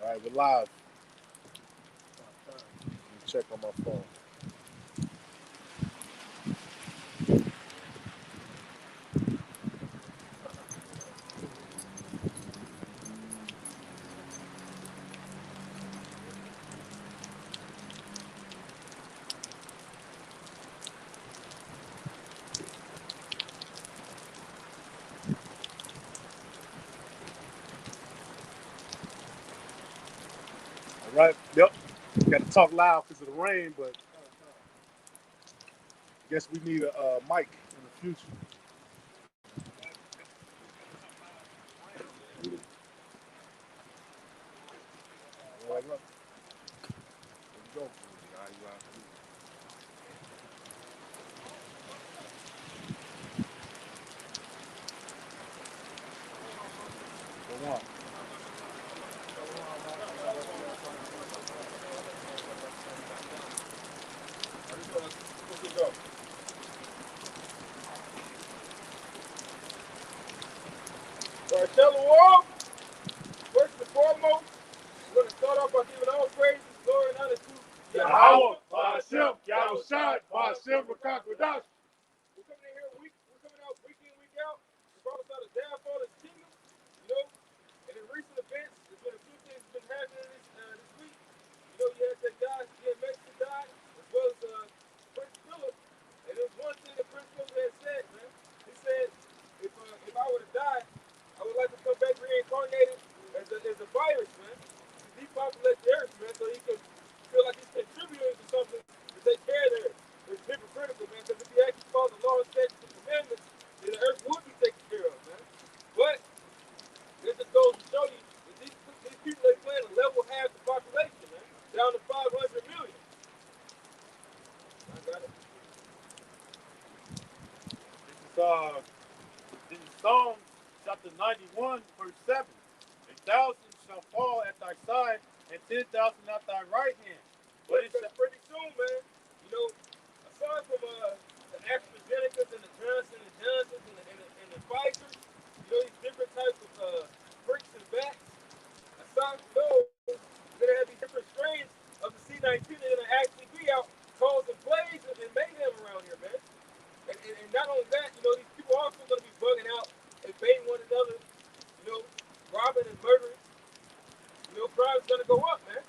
All right, we're live. Let me check on my phone. All right. Yep. Got to talk loud because of the rain, but guess we need a mic in the future. All right, look. There you go. Go on. All right, Shalom. First and foremost, we're going to start off by giving all praise, glory, and honor to Yahweh, Ba'ashem, Yahushai, Ba'ashem, Rakakwadash. We're coming in here we're coming out week in, week out. We brought us out a downfall of the kingdom, you know. And in recent events, there's been a few things that been happening this week. You know, you had that guy, Mexican died, as well as Prince Philip. And there's one thing that Prince Philip had said, man. He said, if I were to die, I would like to come back reincarnated as a virus, man. To depopulate the earth, man, so he could feel like he's contributing to something to take care of the earth. It's hypocritical, man, because if he actually follows the law and statutes and commandments, then the earth would be taken care of, man. But it just goes to show you that these people, they plan to level half the population, man, down to 500 million. I got it. This is Psalm chapter 91, verse 7. 1,000 shall fall at thy side, and 10,000 at thy right hand. But it's pretty soon, man. You know, aside from the AstraZenecas and the Johnson and Johnsons and the Pfizers, you know, these different types of bricks and bats, aside from those, we're going to have these different strains of the C-19 that are going to actually be out causing plagues and mayhem around here, man. And not only that, you know, these people are also going to be bugging out and baiting one another, you know, robbing and murdering. You know, crime's going to go up, man.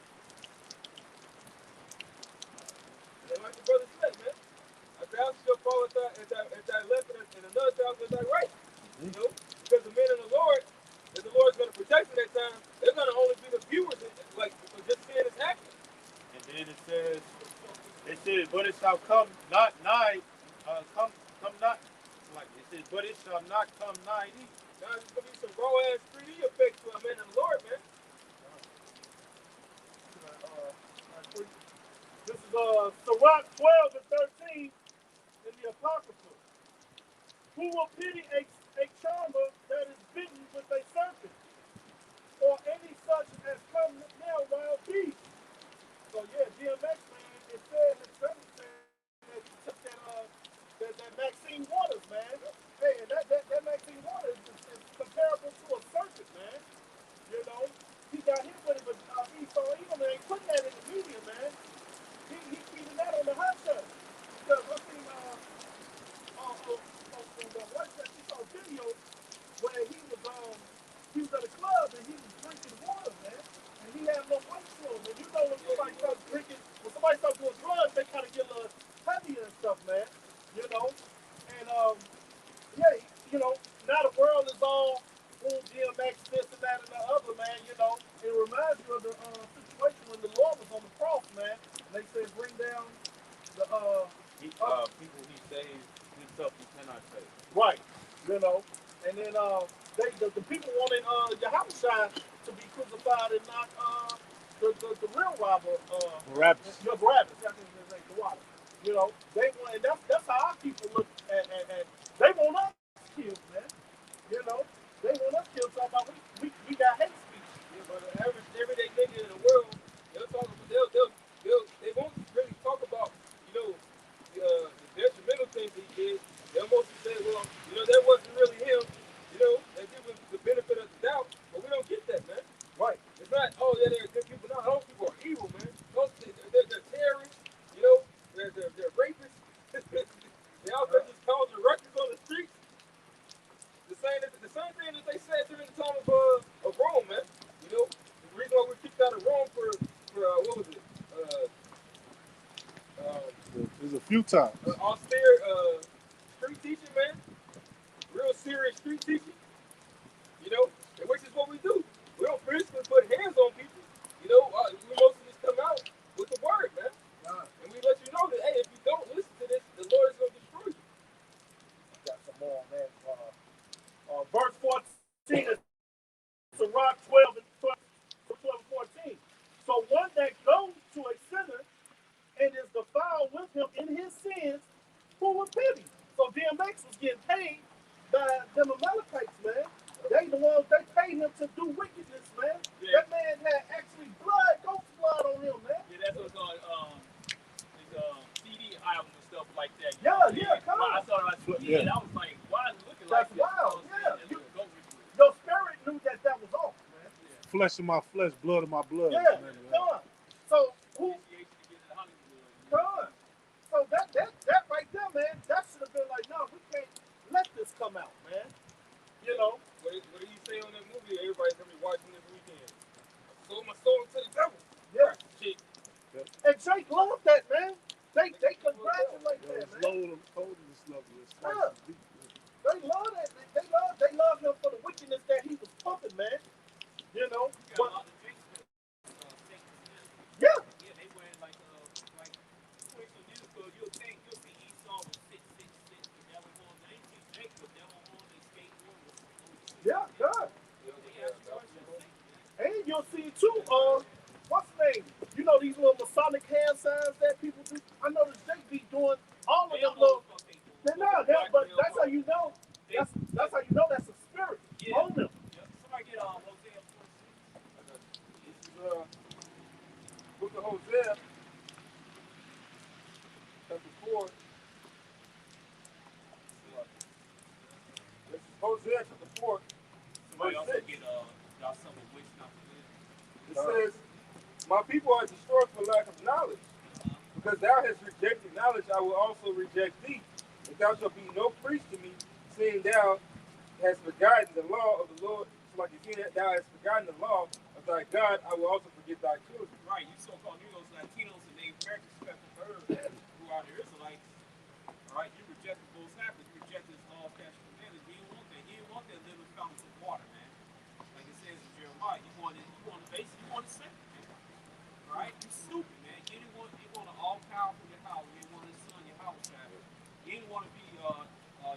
And like the brother said, man, 1,000 shall fall at thy left and another 1,000 at thy right. You know, because the men of the Lord, if the Lord's going to protect them that time, they're going to only be the viewers, like just seeing this happen. And then it says, but it shall come not nigh, come not, like it says, but it shall not come nigh thee. Now there's going to be some raw ass 3D effects for a man of the Lord, man. This is Sirach 12 and 13 in the Apocrypha. Who will pity a charmer that is bitten with a serpent, or any such as come now wild beasts? So yeah, DMX man, it said in the sermon that he took that Maxine Waters, man. Hey, and that Maxine Waters is comparable to a serpent, man. You know, he got hit with it, but Esau Edom ain't putting that in the media, man. He keeping that on the hot shot. Because I seen on the WhatsApp, he saw a video where he was at a club and he was drinking water, man. And he had no weight to him. And you know when somebody starts doing drugs, they kind of get a little heavier and stuff, man. You know? And yeah, you know, now the world is all DMX, this and that and the other, man, you know. It reminds you of the situation when the Lord was on the cross, man. And they said bring down the People he saved, himself he cannot save. right, you know. And then the people wanted Yahushua to be crucified and not the real robber Barabbas. Barabbas, that's his name, the water. You know, they want, and that's how our people look at they want us killed, man. You know, they want us killed, talking about we got hate speech. Yeah, but the average everyday nigga in the world, they won't really talk about, you know, the detrimental things he did. They'll mostly say, well, you know, that wasn't really him. You know, they give him the benefit of the doubt, but we don't get that, man. Right. It's not, oh, yeah, they're good people. No, those people are evil, man. They're terrorists. You know, they're rapists. They also just causing ruckus on the streets. The same thing that they said during the time of Rome, man. You know, the reason why we kicked out of Rome for what was it? There's a few times. Austere street teaching, man. Real serious street teaching. You know, and which is what we do. We don't physically put hands on people. You know, we mostly just come out with the word, man. And we let you know that, hey, if you don't listen to this, the Lord is going to destroy you. Got some more, man. Verse 14 is Sirach 12 and 14. So one that goes to a sinner and is defiled with him in his sins, who will pity? So DMX was getting paid by them Amalekites, man. They the ones, they paid him to do wickedness, man. Yeah. That man had actually blood, ghost blood on him, man. Yeah, that's what's on his CD album and stuff like that. Yeah, come on. I saw it on CD and I was like, why is it looking That's like this? wild, yeah. Your Your spirit knew that that was off, man. yeah. Flesh of my flesh, blood of my blood. Yeah, Man, come on. So who? Come on. So that right there, man, that should have been like, no, we can't let this come out, man. You know. What did he say on that movie? Everybody's going to be watching this weekend. I sold my soul to the devil. Yeah. Shit. And Drake loved that, man. They congratulate yeah, that, man. told him this love is Yeah. They love that. They love him for the wickedness that he was pumping, man. You know. But yeah. Yeah, they wearing like 20 years ago, you'll see each song was sit, the devil on the ain't Jake, the devil on the skateboard. Yeah, God. And you'll see too, what's the name? You know these little Masonic hand signs that people do? I noticed they be doing all of them little. They're not, but that's how you know. That's how you know that's a spirit on them. Somebody get Hosea 46. This is Book of Hosea, chapter 4. This is Hosea chapter 4. Somebody also get y'all some of which not It says, my people are destroyed for lack of knowledge. Because thou hast rejected knowledge, I will also reject thee. And thou shalt be no priest to me, seeing thou hast forgotten the law of the Lord. So like you see that thou hast forgotten the law of thy God, I will also forget thy children. Right, you so-called Negroes, Latinos, and Native Americans, special birds who are the Israelites. All right, you rejected those habits. You rejected his law, statutes, and commandments. You didn't want that. You didn't want that living fountains of water, man. Like it says in Jeremiah, you wanted second, man. All right, you stupid, man. You didn't want an all-powerful Yahweh. You didn't want his son Yahweh. You didn't want to be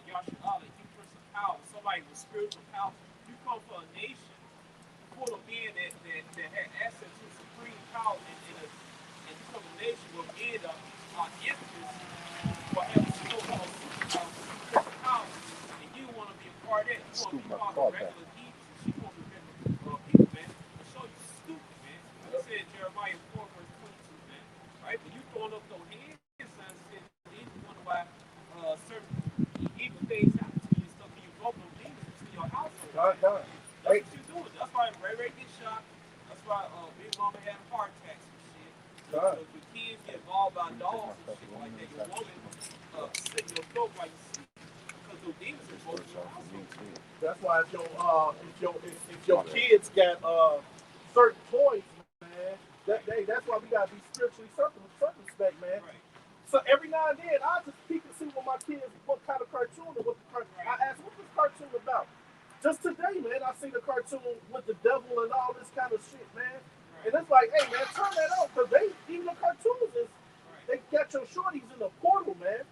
Yahshua, you prince of power, somebody with spiritual power. You come for a nation full of men that had access to supreme power and become a nation where men are infants for having so-called super power. And you want to be a part of that. You want to be part of regular heathens and she want to be regular people, man. To show you stupid, man. Like I said, Jeremiah 4, verse 22, man. Right? But you throwing up those hand signs and then you wonder why certain evil things happen to you and stuff and you vote those demons into your household. God. That's what you doing. That's why Ray gets shot. That's why Big Mama had heart attacks and shit. So the kids get involved by dogs and shit like that. Your woman slit your throat while you sleep because those demons are supposed to your household. That's why if your kids got certain toys, man, that's why we gotta be spiritually circumspect, man. Right. So every now and then I just peek and see what my kids, what kind of cartoon or what the cartoon. I ask, what's this cartoon about? Just today, man, I seen a cartoon with the devil and all this kind of shit, man. Right. And it's like, hey, man, turn that on, because even the cartoons is, they got your shorties in the portal, man,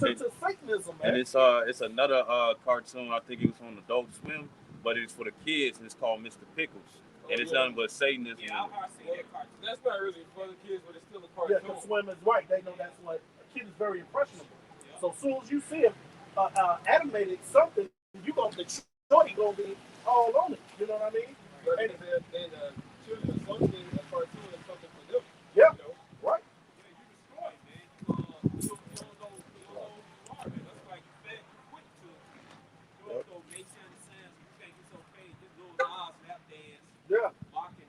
to Satanism, man. And it's another cartoon, I think it was on Adult Swim, but it's for the kids, and it's called Mr. Pickles. And it's nothing but Satanism. Yeah, I've seen that cartoon. That's not really for the kids, but it's still a cartoon. Yeah, the swim is right. They know that's what a kid is very impressionable. Yeah. So as soon as you see him animated something, you gonna the shorty gonna be all on it. You know what I mean? But and children associate a cartoon as something for them. Yeah, you know? Right. Yeah, you destroy it, man. You don't know who you are, man. That's like fat quick to make sense. You think it's okay? Just go to Oz, lap dance. Yeah. Mocking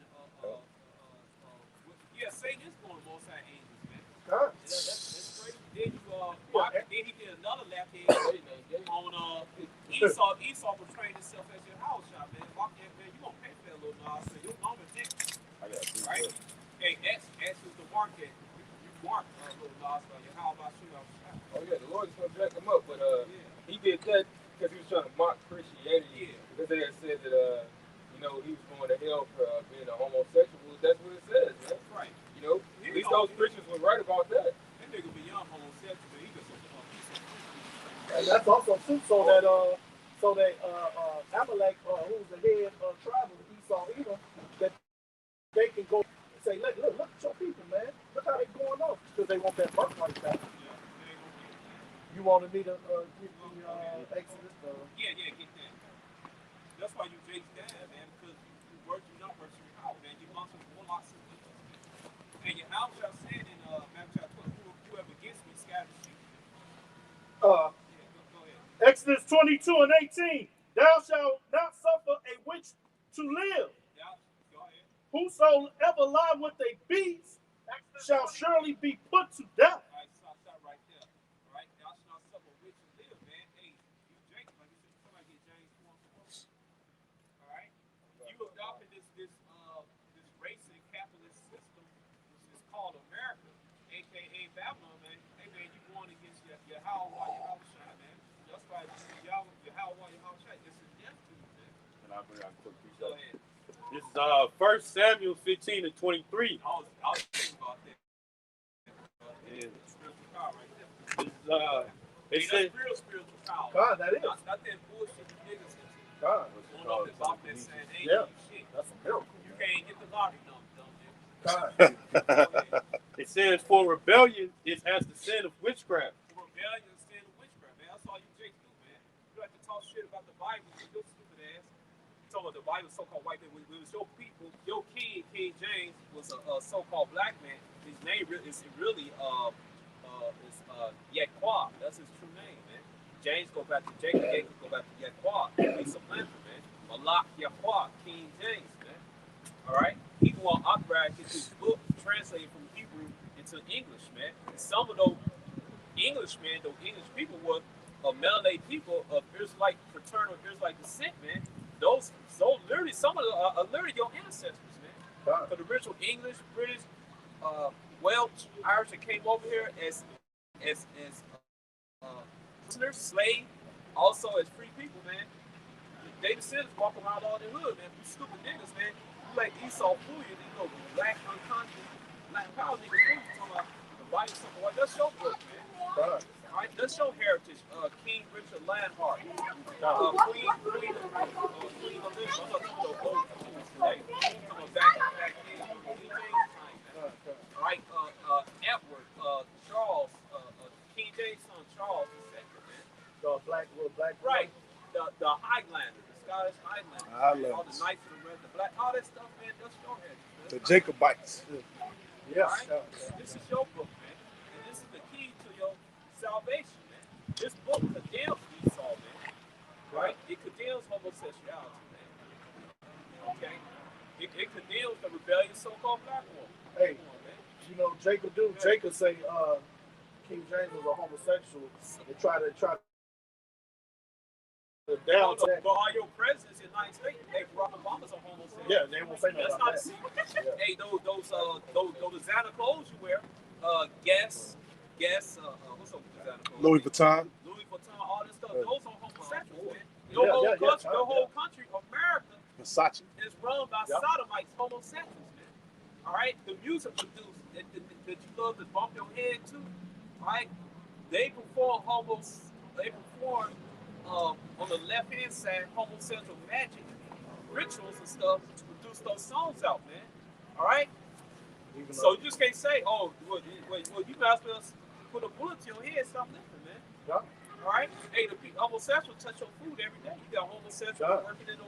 Esau portraying himself as your house shop, man. Walk in, man, you gonna pay for that little Nas, man. Your mama next. I got two. Right? Hey, X is the market. You mark little Nas by your how about you? Oh yeah, the Lord is gonna jack him up, but he did that because he was trying to mock Christianity. Yeah. Because they had said that you know, he was going to hell for being a homosexual. That's what it says, man. That's right. You know, at least those Christians were right about that. That nigga beyond homosexual, man. He just And that's also too so that Amalek, who's the head tribe of Esau, Edom, that they can go and say, look at your people, man. Look how they going off because they want that birthright back. You wanted me to give the Exodus? Yeah, get that. That's why you Jake's dad, man, because you work, you not work your house, man. You want some warlocks and witches, man. And your house, y'all said in Matthew 12, whoever gets me scatters you. Go ahead. Exodus 22 and 18. Thou shalt not suffer a witch to live. Yeah, go ahead. Whosoever lie with a beast shall surely be put to death. All right, stop right there. All right, thou shalt not suffer a witch to live, man. Hey, you Jake, like you said, somebody get James 4. All right, you adopted this racing capitalist system, which is called America, aka Babylon, man. Hey, man, you going against your how while your house shine, man. That's why y'all your how while your house shine. This is death to you, man. And I'll bring out a quick piece Go of it. ahead. This is 1 Samuel 15 and 23. I was thinking about that. Yeah. Spiritual power right there. This is Hey, that's real spiritual power. God, that is. Not that bullshit you niggas into. God. Going off this off that saying, hey, Yeah. shit. That's a miracle. You can't get the lottery dumb nigga. God. Go ahead. It says, for rebellion is as the sin of witchcraft. Rebellion is sin of witchcraft, man. That's all you Jake do, man. You like to talk shit about the Bible, you little stupid ass. You talking about the Bible, so-called white man. It was your people. Your king, King James, was a so-called black man. His name is really Yaqua. That's his true name, man. James go back to Jacob. Jacob go back to Yaqua. He's a planter, man. Malak Yaqua, King James, man. All right. He want Akbar get his book translated from Hebrew into English, man. And some of those Englishmen, those English people were Malay people of Israelite fraternal Israelite descent, man. Those literally some of them are literally your ancestors, man. God. For the original English, British, Welsh, Irish that came over here as prisoners, slaves, also as free people, man. They descendants walk around all the hood, man. You stupid niggas, man. You let Esau fool you, these little black unconscious, black power niggas fool you. Talking about the Bible, something like that's your book, man. God. All right, that's your heritage. King Richard Landhart, Queen Elizabeth. I'm not talking about old fools today. I'm talking about back then, King James time, man. All right, Edward, Charles, King James' son Charles II, man. The black. Right, the Highlander, the Scottish Highlander, all the knights of the red, the black, all that stuff, man. That's your heritage, man. The Jacobites. Yes. All right? This is your book, man, and this is the key to your salvation, man. This book condemns Esau, man. Right? It condemns homosexuality, man. Okay? It condemns the rebellious so-called black woman. Hey, Come on, man. you know, Jacob say King James was a homosexual. They try to down to that. But all your presidents in the United States, hey, Barack Obama's a homosexual. Yeah, they won't say nothing That's about not a that. secret. Yeah. Hey, those designer clothes you wear, Guess, what's up with designer clothes? Louis Vuitton. Louis Vuitton, all this stuff. Those are homosexuals, man. Yeah, Your whole country, America, Versace. is run by sodomites, homosexuals, man. All right, the music producers that you love to bump your head to, right? They perform on the left hand side homosexual magic rituals and stuff to produce those songs out, man. All right. So you just can't say, oh, well, you might as well put a bullet to your head, stop living, man. Yeah. All right. Hey, the homosexual touch your food every day. You got homosexual working in a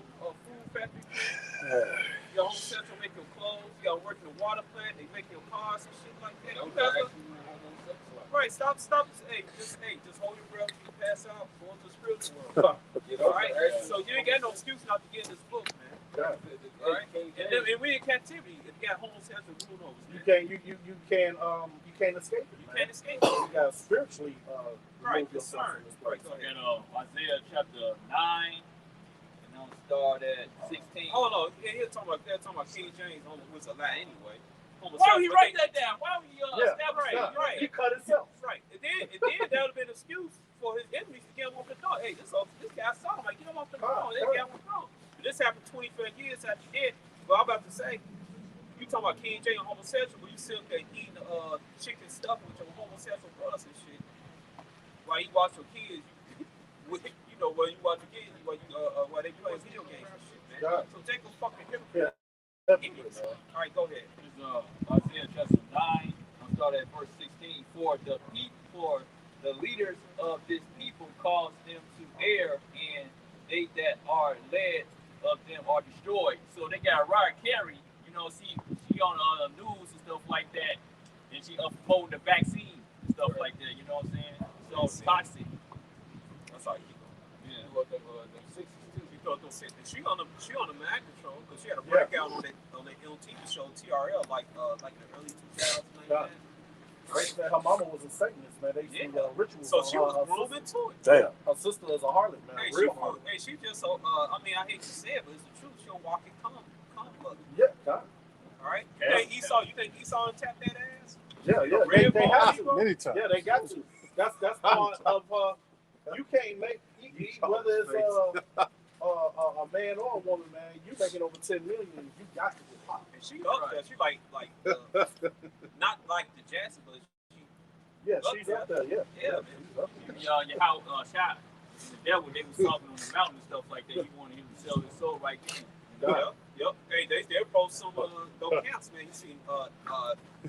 food factory. You got homosexual make your clothes. You got work in the water plant. They make your cars and shit like that. You guys right. Stop. Hey, just hold your breath. You pass out. Go into the spiritual world. All right. So you ain't got no excuse not to get in this book, man. Yeah. All right. And we in captivity if you got homosexual rule over. You can't escape it. You Man. can't escape it. You got to spiritually Right, remove yourself concern. from this Right, place. go ahead. In Isaiah chapter 9, and I'll start at 16. Oh no, they're talking about King James was a lie anyway. Why would he write that down? Why would he establish right, that? right. He cut himself. Right. And then that would have been an excuse for his enemies to get him off the throne. Hey, this guy saw him, like, get him off the throne. They got him off the throne. This happened 25 years after he did. But I'm about to say, you talking about King James homosexual, but you still there eating chicken stuff with your homosexual brothers and shit. While you watch your kids, while you watch your kids, while they play video games and shit, man. God. So take a fucking hypocrite. Yeah. Idiots. All right, go ahead. This is Isaiah chapter 9. I'll start at verse 16. For the leaders of this people cause them to err, and they that are led of them are destroyed. So they got Mariah Carey, she on the news and stuff like that, and she promoting the vaccine and stuff like that, you know what I'm saying? So it's toxic. That's all you keep going. Yeah. You want them 60s too. She thought those 60s. She on the Mag control because she had a breakout on the LTV show TRL like in the early 2000s. God. Her mama was a Satanist, man. They used to rituals. So on she her. was groomed into it. Damn. Her sister is a harlot, man. Hey, Real harlot. she just so I hate to say it, but it's the truth. She'll walk in calm blood. Yeah, God. All right. Yeah. You think Esau tap that ass? Yeah. Red They ball, have Negro? to. Many times. Yeah, they got to. That's part of you can't make whether it's a man or a woman, man. You making over 10 million, you got to get hot. And she up there. She like not like the Jackson, but she's up there. Yeah, man. She's up there. Your house shot. The devil, they was talking on the mountain and stuff like that. He wanted him to sell his soul right then. Yep. Hey, they approached some those camps, man. You see,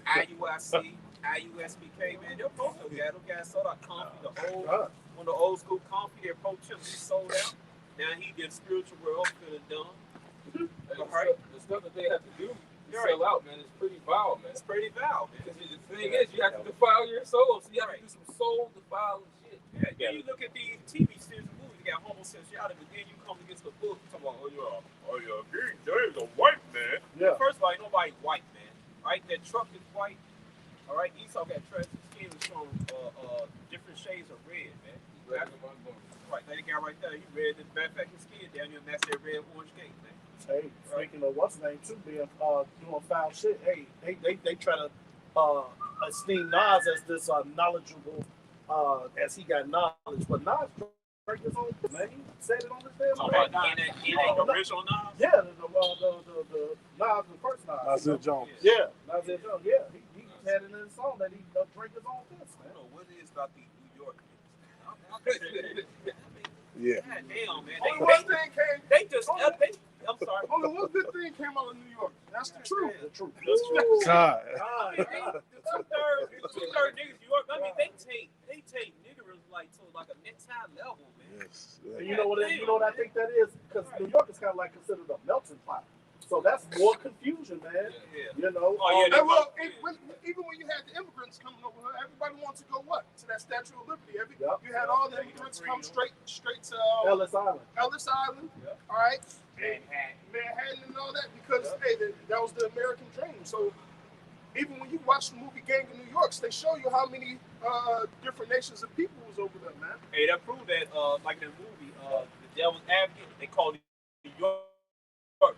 IUSC, IUSBK, man. They approached those guys. Those guys sold out Comfy, one of the old school Comfy. They approached him. He sold out. Now he did spiritual world, feeling dumb. The stuff that they have to do to sell out, man, is pretty vile, man. It's pretty vile, man. Because the thing is, you have to defile your soul. So you have to do some soul defiling shit. Yeah, then you look at these TV series and movies, you got homosexuality, but then you come against the book, you talk about, King James a white man. Yeah. First of all, ain't nobody white, man. Right? That truck is white. All right? Esau got trust. His skin is from different shades of red, man. Right, that guy right there, he red. As a matter of fact, his skin down here match that red orange cake, man. Hey, speaking of what's name too, being doing foul shit. Hey, they try to esteem Nas as this knowledgeable, as he got knowledge, but Nas drank his own piss, man. He said it on his damn. In a original Nas. Yeah, the Nas, the first Nas. Nasir Jones. Yeah, Nasir Jones. Yeah, he had it in his song that he drank his own piss, I man. don't know what it is about these New York niggas. Yeah. God damn, man. Only one thing came. I'm sorry. Only one good thing came out of New York. That's the truth. The truth. God. The two-third niggas New York, I mean, they take niggers like to like a next high level, man. Yes. And you know what I think that is? Because New York is kind of like considered a melting pot. So that's more confusion, man. Yeah. You know. Even when you had the immigrants coming over here, everybody wanted to go what? To that Statue of Liberty. You had all the immigrants come straight to Ellis Island. All right, Manhattan and all that, because that was the American dream. So even when you watch the movie Gang of New York, they show you how many different nations of people was over there, man. Hey, that proved that, like in the movie, The Devil's Advocate, they called it New York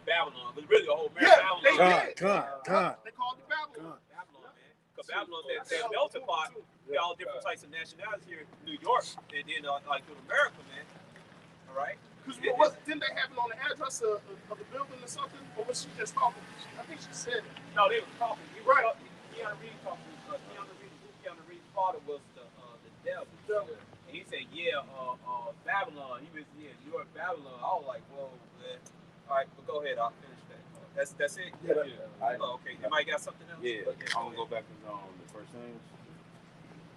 Babylon, but really a whole Babylon. They did. God. They called it Babylon. Babylon, man. Because Babylon, that melting pot, we all different types of nationalities here in New York, and then like in America, man. All right. Because didn't they have it on the address of the building or something? Or was she just talking? I think she said it. No, they were talking. Right. Keanu Reeves talking. Keanu Reeves' father was the devil. And he said, Babylon. He was, New York, Babylon. I was like, whoa, man. All right, but go ahead. I'll finish that. That's it? Yeah. Okay. You might got something else? Yeah, Okay, I'm gonna go back to the first names.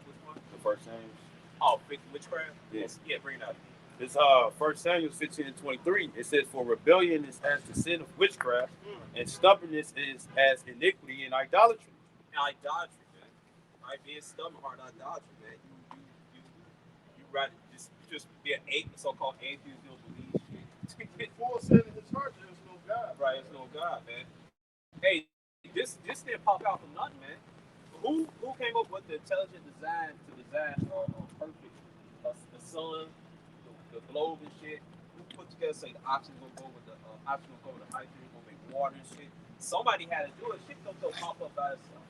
Which one? The first names. Oh, witchcraft? Yes. Yeah, bring it out. This 1 Samuel 15:23. It says, "For rebellion is as the sin of witchcraft, and stubbornness is as iniquity and idolatry." Idolatry, man. All right, being stubborn, hard idolatry, man. You rather just be an atheist, so-called atheist, you don't believe shit. Paul said in his heart, there's no God. Right, there's no God, man. Hey, this didn't pop out from nothing, man. Who came up with the intelligent design to design perfect the sun, the globe and shit? Who put together say the oxygen gonna go with the oxygen gonna go with the hydrogen gonna make water and shit? Somebody had to do it. Shit don't go pop up by itself.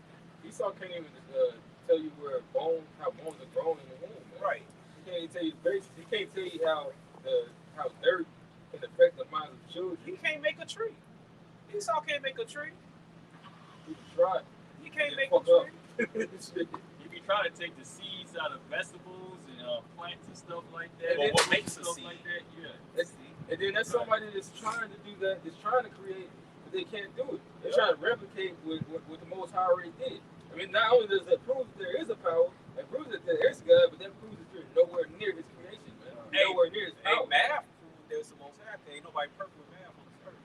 Esau can't even tell you how bones are grown in the womb, man. Right. He can't tell you he can't tell you how dirt can affect the minds of children. He can't make a tree. Esau can't make a tree. He tried. He can't make a tree. You be trying to take the seeds out of vegetables and plants and stuff like that. Well, what makes a stuff seed? like that? Yeah. And then there's somebody that's trying to do that, that's trying to create, but they can't do it. They're trying to replicate what the Most High already did. I mean, not only does that prove that there is a power, that proves that there is God, but that proves that you're nowhere near His creation, man. Nowhere near His power. Math proved there's the most high. Ain't nobody perfect with math on this earth.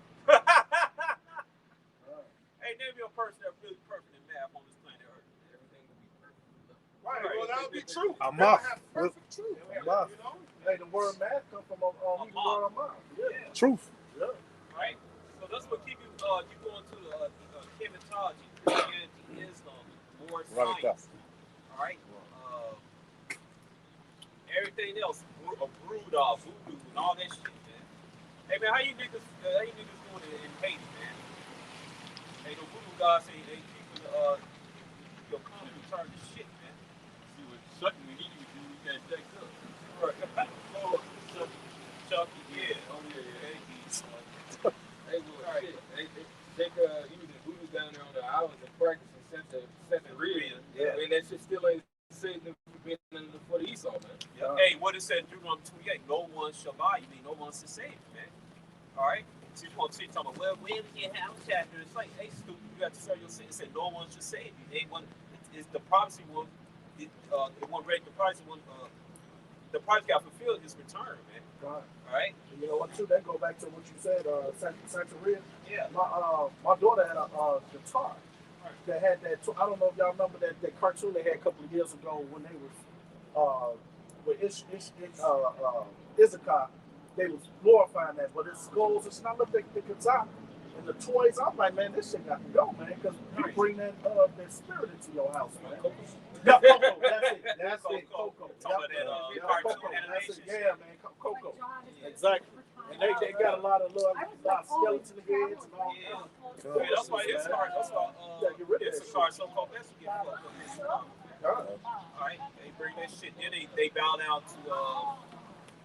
Hey, name me a person that's really perfect in math on this planet Earth. Everything will be perfect. Right. Well, that would be true. I'm They off. have perfect truth. I'm off. You know? Hey, the word math come from Hebrew word Amah. Yeah. Truth. Yeah. Right? So that's what keep you going to chematology, Christianity, Islam, more Run it science. All right? Everything else, voodoo, and all that shit, man. Hey, man, how you niggas doing in Haiti, man? Hey, the voodoo guys say they keeping your country turned to shit, man. See what Chucky when he do, we got jacked up. Right. Oh, Chucky, yeah. Oh, yeah. Hey, Well, shit. They using voodoo down there on the islands and practicing Santeria. Yeah. And that shit still ain't saved them from being under the foot of Esau, man. Yeah. Hey, what it said in Deuteronomy 28, no one shall buy you, mean no one shall save you, man. All right? So you want to talk about, well, where we get house chapter? It's like, hey, stupid, you got to serve your sin. It said no one shall save you. They one, it's the prophecy one, it one read the prophecy one, the prophecy got fulfilled his return, man. Right. All right? And you know what, too? That go back to what you said, Santeria. Yeah. My daughter had a guitar that had that. I don't know if y'all remember that cartoon they had a couple of years ago when they was with Issachar. They was glorifying that, but it goes. It's not the guitar and the toys. I'm like, man, this shit got to go, man, because you bring that spirit into your house, man. Yeah, Coco. That's it. Coco. Talking about that cartoon animation. Yeah, man. Coco. Exactly. And they got a lot of skeleton heads and all. Yeah, that's why it's hard. That's why it's a card so called that's what get fucked up. All right, they bring that shit. Then they bow down to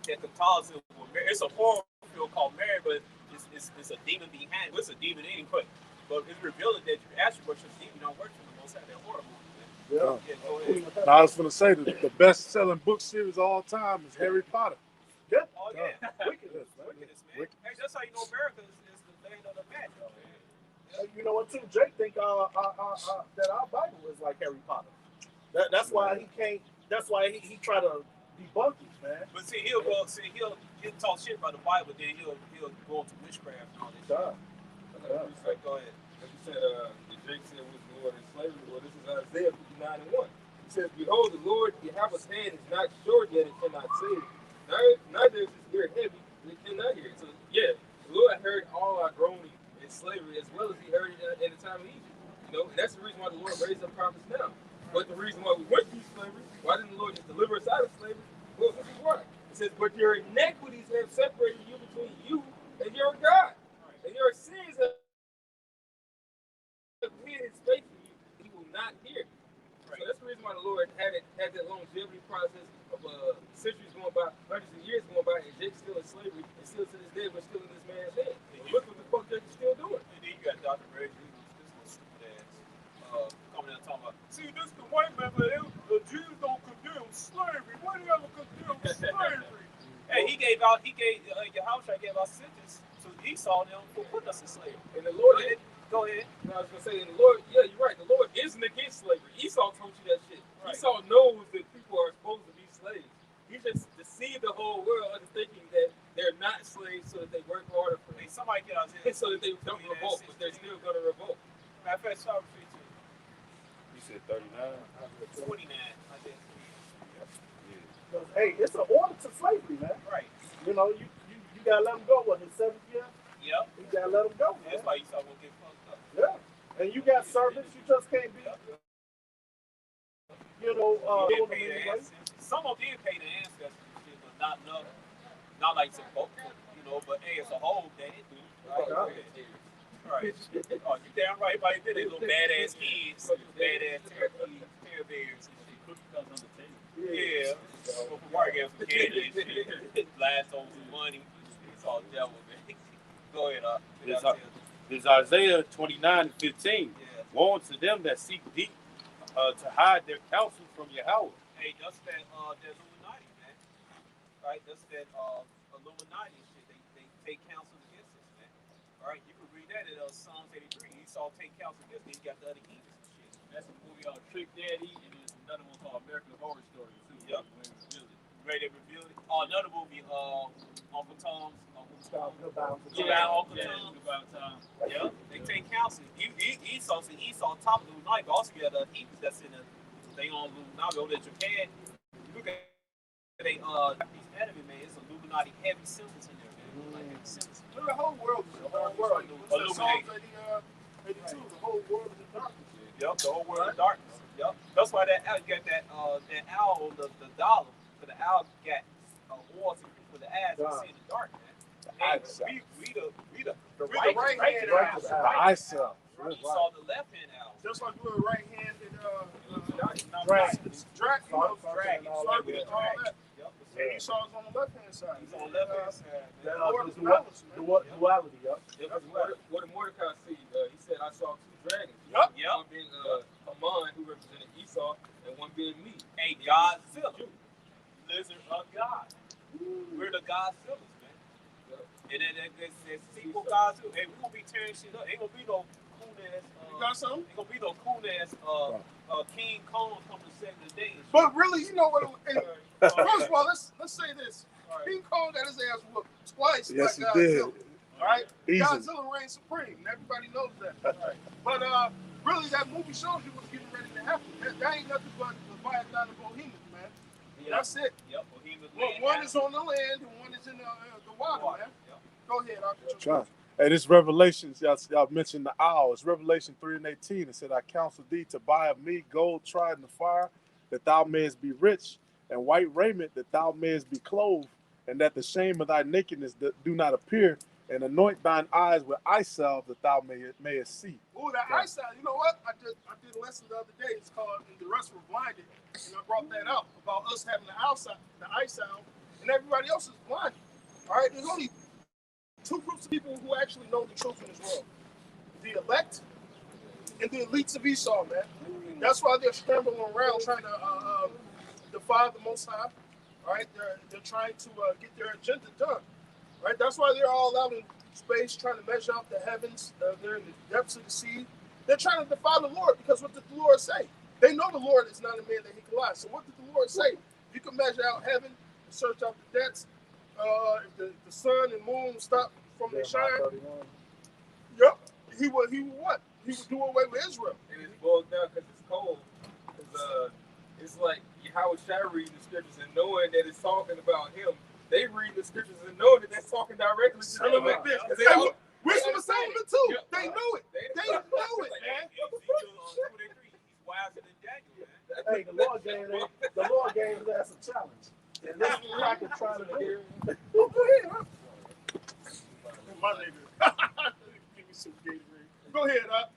that Catholicism. It's a horror film called Mary, but it's a demon behind. It's a demon anyway, but it's revealing that you actually worship a demon. You don't worship the Most High. That horror movie. Yeah. Go ahead. Now, I was going to say that the best-selling book series of all time is Harry Potter. Yeah. Oh yeah, Wickedness, man. man. Hey, that's how you know America is the land of the magic, man. You know what, too? Jake think that our Bible is like Harry Potter. That's why he can't. That's why he try to debunk it, man. But see, he'll talk shit about the Bible, then he'll go into witchcraft and all this shit. Like, go ahead. Like you said, the Drake said was the Lord in slavery. Well, this is Isaiah 59:1. He says, "Behold, the Lord Yahweh's hand is not short yet; it cannot save. Neither is his ear heavy; it cannot hear." So, yeah, the Lord heard all our groaning in slavery, as well as He heard it in the time of Egypt. You know, and that's the reason why the Lord raised up prophets now. But the reason why we went through slavery, why didn't the Lord just deliver us out of slavery? Well, this is why. It says, "But your iniquities have separated you between you and your God, and your sins have hid His face from you. He will not hear." Right. So that's the reason why the Lord had that longevity process of centuries going by, hundreds of years going by, and Jake's still in slavery, and still to this day we're still in this man's hand. And look what the fuck Jake is still doing. And then you got Dr. Ray, this little stupid ass, coming out talking about, see, this the white man, but the Jews don't condemn slavery. Why do you ever condemn slavery? Hey, he gave out sentence to Esau them for putting us in slavery. And the Lord, go ahead. I was gonna say, and the Lord, yeah, you're right. The Lord isn't against slavery. Esau told you that shit. Right. Esau knows that people are supposed to be slaves. He just deceived the whole world into thinking that they're not slaves, so that they work harder for them. Hey, somebody get out there. So that they don't revolt, but they're still gonna revolt. Matter of fact, sorry for you too. You said 39? 29, I think. Hey, it's an order to slavery, man. Right. You know, you gotta let him go. What, his 7th year? Yep. You gotta let him go, man. That's why Esau gonna get fucked up. Yeah. And you got servants, you just can't be, Did doing them pay their anyway. ancestors. Some of them did pay their ancestors and shit, but not enough. Not like some folks, but hey, as a whole, they didn't do. Right? Right. Oh, you damn right about that. They little badass kids, badass terror bears and shit. Yeah. Go for work after candy and shit. Blast on some money. It's all devil, man. Go ahead, There's Isaiah 29:15. Yeah. Woe to them that seek deep to hide their counsel from Yahweh. Hey, that's that Illuminati, man. Right? That's that Illuminati shit. They take counsel against us, man. All right, you can read that in Psalms 83. Esau take counsel against me. He got the other heathens and shit. That's a movie Trick Daddy, and there's another one called American Horror Story too. Yep. Ready to reveal it. Oh, another movie, Uncle Tom's. Uncle Tom. Yeah, they take counsel. Esau top of Illuminati, but also got the heathens that's in the they on Illuminati over there in Japan. Look at they Japanese anime, man. It's Illuminati heavy symbols in there, man. Like heavy symbols. The whole world is the whole world. Illuminate. 82, the whole world is in darkness. Yep, the whole world is darkness. Yep. That's why that owl got that owl, the dollar, for the owl got awards for the eyes to see in the dark, man. And we the right hand owl. I saw. You saw the left hand owl. Just like we're right-handed Dragons. dragons, all Dragons. that. And he saw us on the left-hand side. He's on the left hand side. Duality, yup. What did Mordecai see? He said, I saw two dragons. Yup. One being Haman, who represented Esau, and one being me. A Godzilla. Lizard of God. We're the Godzillas, man. And then there's sequel Godzilla. Hey, we're going to be tearing shit up. Ain't going to be no cool ass. You got something? Ain't going to be no cool ass King Kong coming to save the day. But really, you know what? First of all, let's say this. King Kong got his ass whooped twice. Yes, by he did. Godzilla. All right? Easy. Godzilla reigns supreme, and everybody knows that. But really, that movie shows you what's getting ready to happen. That ain't nothing but Leviathan and Bohemians, man. Yep. That's it. Yep. Bohemians. One is on the land, and one is in the water, man. Yep. Go ahead, Try. Hey, this Revelations, y'all mentioned the owl. It's Revelation 3:18. It said, I counsel thee to buy of me gold tried in the fire, that thou mayest be rich, and white raiment, that thou mayest be clothed, and that the shame of thy nakedness do not appear, and anoint thine eyes with eye salve, that thou mayest see. Ooh, that eye salve. You know what? I did a lesson the other day. It's called And the Rest Were Blinded. And I brought that out about us having the eye salve, and everybody else is blinded. All right? There's only two groups of people who actually know the truth in this world. The elect and the elites of Esau, man. That's why they're scrambling around trying to defy the Most High. All right? They're trying to get their agenda done. Right? That's why they're all out in space trying to measure out the heavens. They're in the depths of the sea. They're trying to defy the Lord because what did the Lord say? They know the Lord is not a man that he can lie. So what did the Lord say? You can measure out heaven and search out the depths. If the sun and moon stop from their shine. Yep. He would what? He would do away with Israel. And it's boiled down because it's cold. Because it's like Yahweh Shai reading the scriptures and knowing that it's talking about him. They read the scriptures and know that that's talking directly to them. Like this. Wisdom of Solomon too. Yep. They know it. They know it, man. He's wiser than Daniel, man. Hey, the Lord gave us a challenge. And this is I can try to do. Oh, go ahead, huh? My nigga. Give me some Gatorade. Go ahead, huh?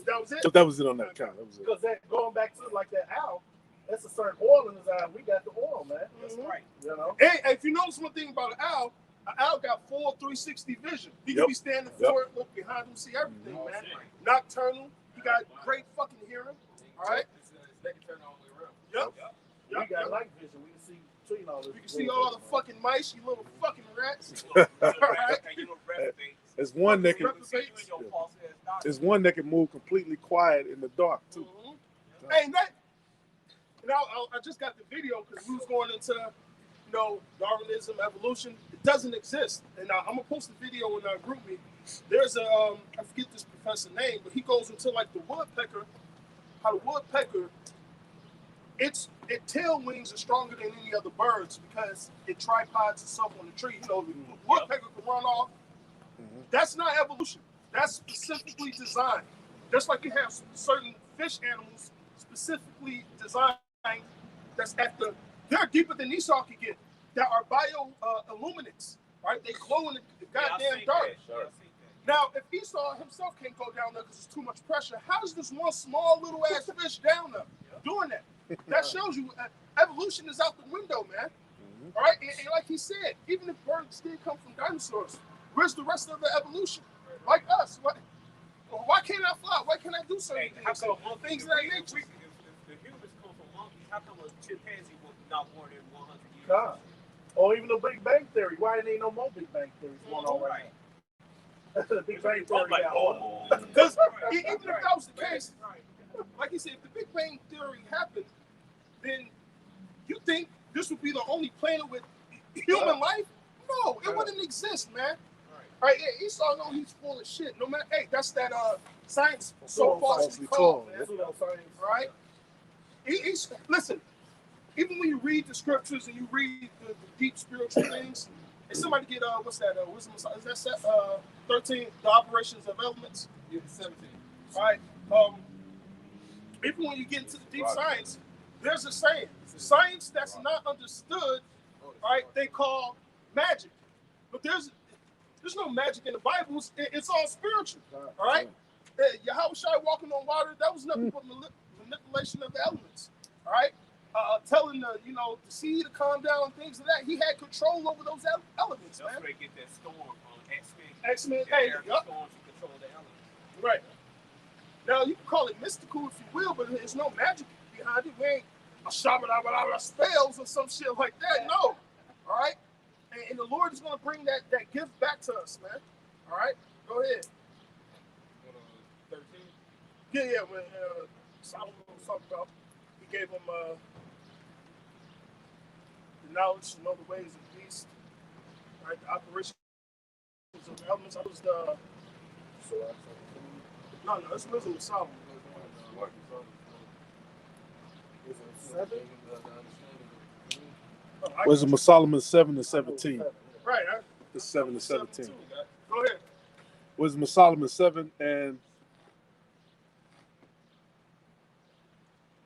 That was it? That was it on that count. That was it. Because going back to like that owl, that's a certain oil in his eye. We got the oil, man. That's right. You know? Hey, if you notice one thing about an owl got full 360 vision. He can be standing forward, look behind him, see everything, man. Nocturnal. He got great fucking hearing. All right? They can turn all the way around. Yep. We got night vision. We can see between all this. You can see all the fucking mice, you little fucking rats. All right? There's one that can. There's one that can move completely quiet in the dark too. Mm-hmm. Hey, I just got the video because we was going into, Darwinism, evolution. It doesn't exist, and I'm gonna post the video in our group meeting. There's I forget this professor name, but he goes into like the woodpecker, how the woodpecker, its tail wings are stronger than any other birds because it tripods itself on the tree. The woodpecker can run off. Mm-hmm. That's not evolution. That's specifically designed. Just like you have certain fish animals specifically designed that's they're deeper than Esau can get, that are illuminants, right? They glow in the goddamn dark. Sure. Now, if Esau himself can't go down there because it's too much pressure, how is this one small little ass fish down there doing that? That shows you evolution is out the window, man. All right, and like he said, even if birds did come from dinosaurs, where's the rest of the evolution? Like us, why can't I fly? Why can't I do certain things? Things of that nature. If the humans come from monkeys, how come a chimpanzee was not more than 100 years? God. Or even the Big Bang Theory. Why ain't no more Big Bang Theories going on right now? The Big Bang Theory got on. Because even if that was the case, like you said, if the Big Bang Theory happened, then you think this would be the only planet with human life? No, it wouldn't exist, man. All right, yeah, Esau know he's full of shit. No matter, hey, that's that science so falsely called, man. Right? Listen. Even when you read the scriptures and you read the deep spiritual things, and somebody get what's that? Wisdom is that 13? The operations of elements. Yeah, 17. All right. Even when you get into the deep science, there's a saying: science that's not understood, right? They call magic, but there's no magic in the Bible. It's all spiritual. All right. Yahweh Shai walking on water, that was nothing but manipulation of the elements. All right. Telling the sea to calm down and things of that. He had control over those elements, man. That's where they get that storm on X-Men. X-Men, hey, storms to control the elements. Right. Now you can call it mystical if you will, but there's no magic behind it. We ain't a shabba spells or some shit like that. No. All right. And the Lord is going to bring that gift back to us, man. All right. Go ahead. 13. Yeah. When Solomon was talking about, he gave him the knowledge to know the ways of the beast, right? The operations of the elements. That was the. No, it's Wisdom of Solomon. Wisdom of Solomon 7 to 17. Right. It's 7 to 17. Go ahead. Wisdom of Solomon 7 and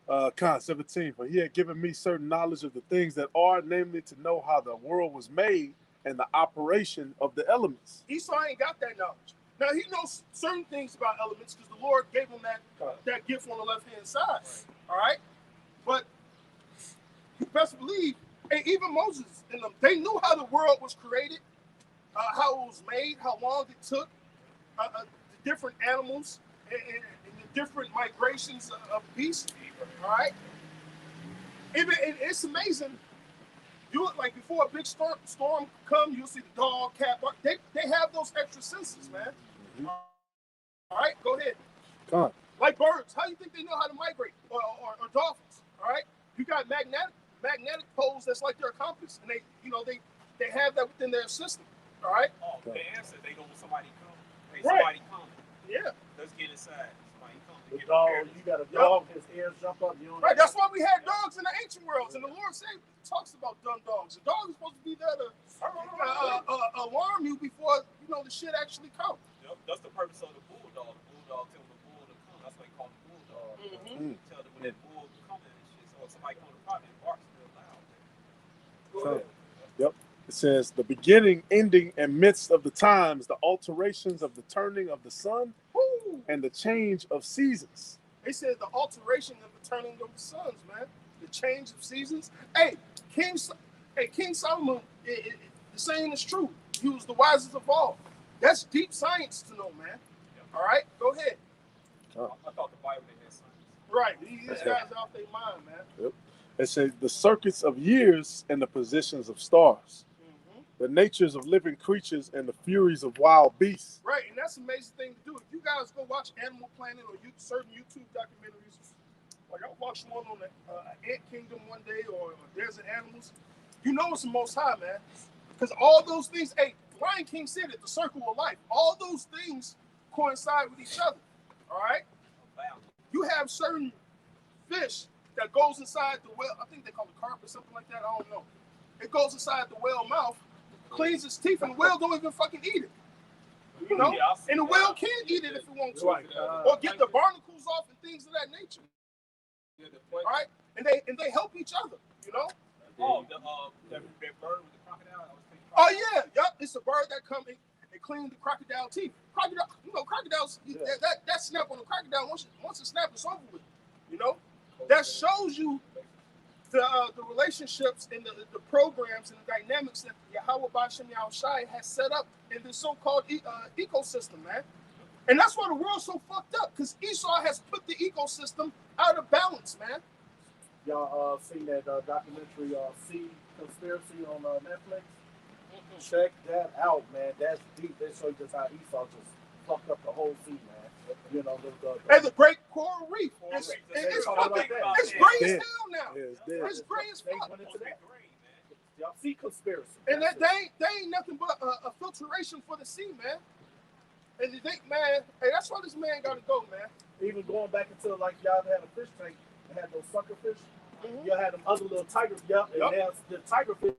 17. For he had given me certain knowledge of the things that are, namely to know how the world was made and the operation of the elements. Esau ain't got that knowledge. Now he knows certain things about elements because the Lord gave him that gift on the left-hand side. All right? But you best believe, and even Moses and them, they knew how the world was created, how it was made, how long it took, the different animals, and the different migrations of beasts. All right? And it's amazing. You look like before a big storm come, you'll see the dog, cat, bark. They have those extra senses, man. All right, go ahead. Come on. Like birds, how do you think they know how to migrate? Or dolphins, all right? You got magnetic poles that's like their compass, and they have that within their system, all right? Oh, the answer, they know when somebody come. Hey, Right. somebody come. Yeah. Let's get inside. Somebody come. The dog, you got a dog, his ears jump up. You don't Right, that's why we had dogs in the ancient worlds, and the Lord talks about dumb dogs. The dog is supposed to be there to alarm you before the shit actually comes. Yep, that's the purpose of the bulldog. The bulldog tell the bull to come. That's why they call the bulldog. Tell them when that bull coming and shit. So if somebody come to the property, it barks real loud. Go ahead. Yep. It says the beginning, ending, and midst of the times, the alterations of the turning of the sun, Woo! and the change of seasons. They said the alteration of the turning of the suns, man. The change of seasons. Hey, King Solomon, the saying is true. He was the wisest of all. That's deep science to know, man. All right, go ahead. I thought the Bible didn't have science. Right, these guys out their mind, man. Yep. It says the circuits of years and the positions of stars, the natures of living creatures and the furies of wild beasts. Right, and that's an amazing thing to do. If you guys go watch Animal Planet or certain YouTube documentaries, like I watched one on the Ant Kingdom one day or Desert Animals, it's the Most High, man. Because all those things, hey, Lion King said it, the circle of life. All those things coincide with each other, all right? You have certain fish that goes inside the whale, I think they call it carp or something like that, I don't know. It goes inside the whale mouth, cleans its teeth, and the whale don't even fucking eat it. You know, Yeah, I see and the that. whale can eat it if it wants to, Right. or get the barnacles off and things of that nature. Yeah, the play. All right, and they help each other. You know. Oh, that bird with the crocodile. I was thinking Oh yeah, yep. It's a bird that come in and clean the crocodile teeth. Crocodile, crocodiles. Yeah. That snap on the crocodile once it snaps, it's over with. You know, that shows you the relationships and the programs and the dynamics that Yahweh Bashem Yahushai has set up in this so-called ecosystem, man. And that's why the world's so fucked up, because Esau has put the ecosystem out of balance, man. Y'all seen that documentary Sea Conspiracy on Netflix? Check that out, man. That's deep. They show you just how Esau just fucked up the whole sea, man. You know, And the Great Coral Reef. It's Talk fucking, about that. it's gray as dead. hell now. Yeah, it's dead. It's gray as They fuck. went into that. Y'all Sea Conspiracy. And That's they ain't nothing but a filtration for the sea, man. And they think, man, hey, that's why this man gotta go, man. Even going back into like y'all had a fish tank and had those sucker fish. Y'all had them other little tiger, and now the tiger fish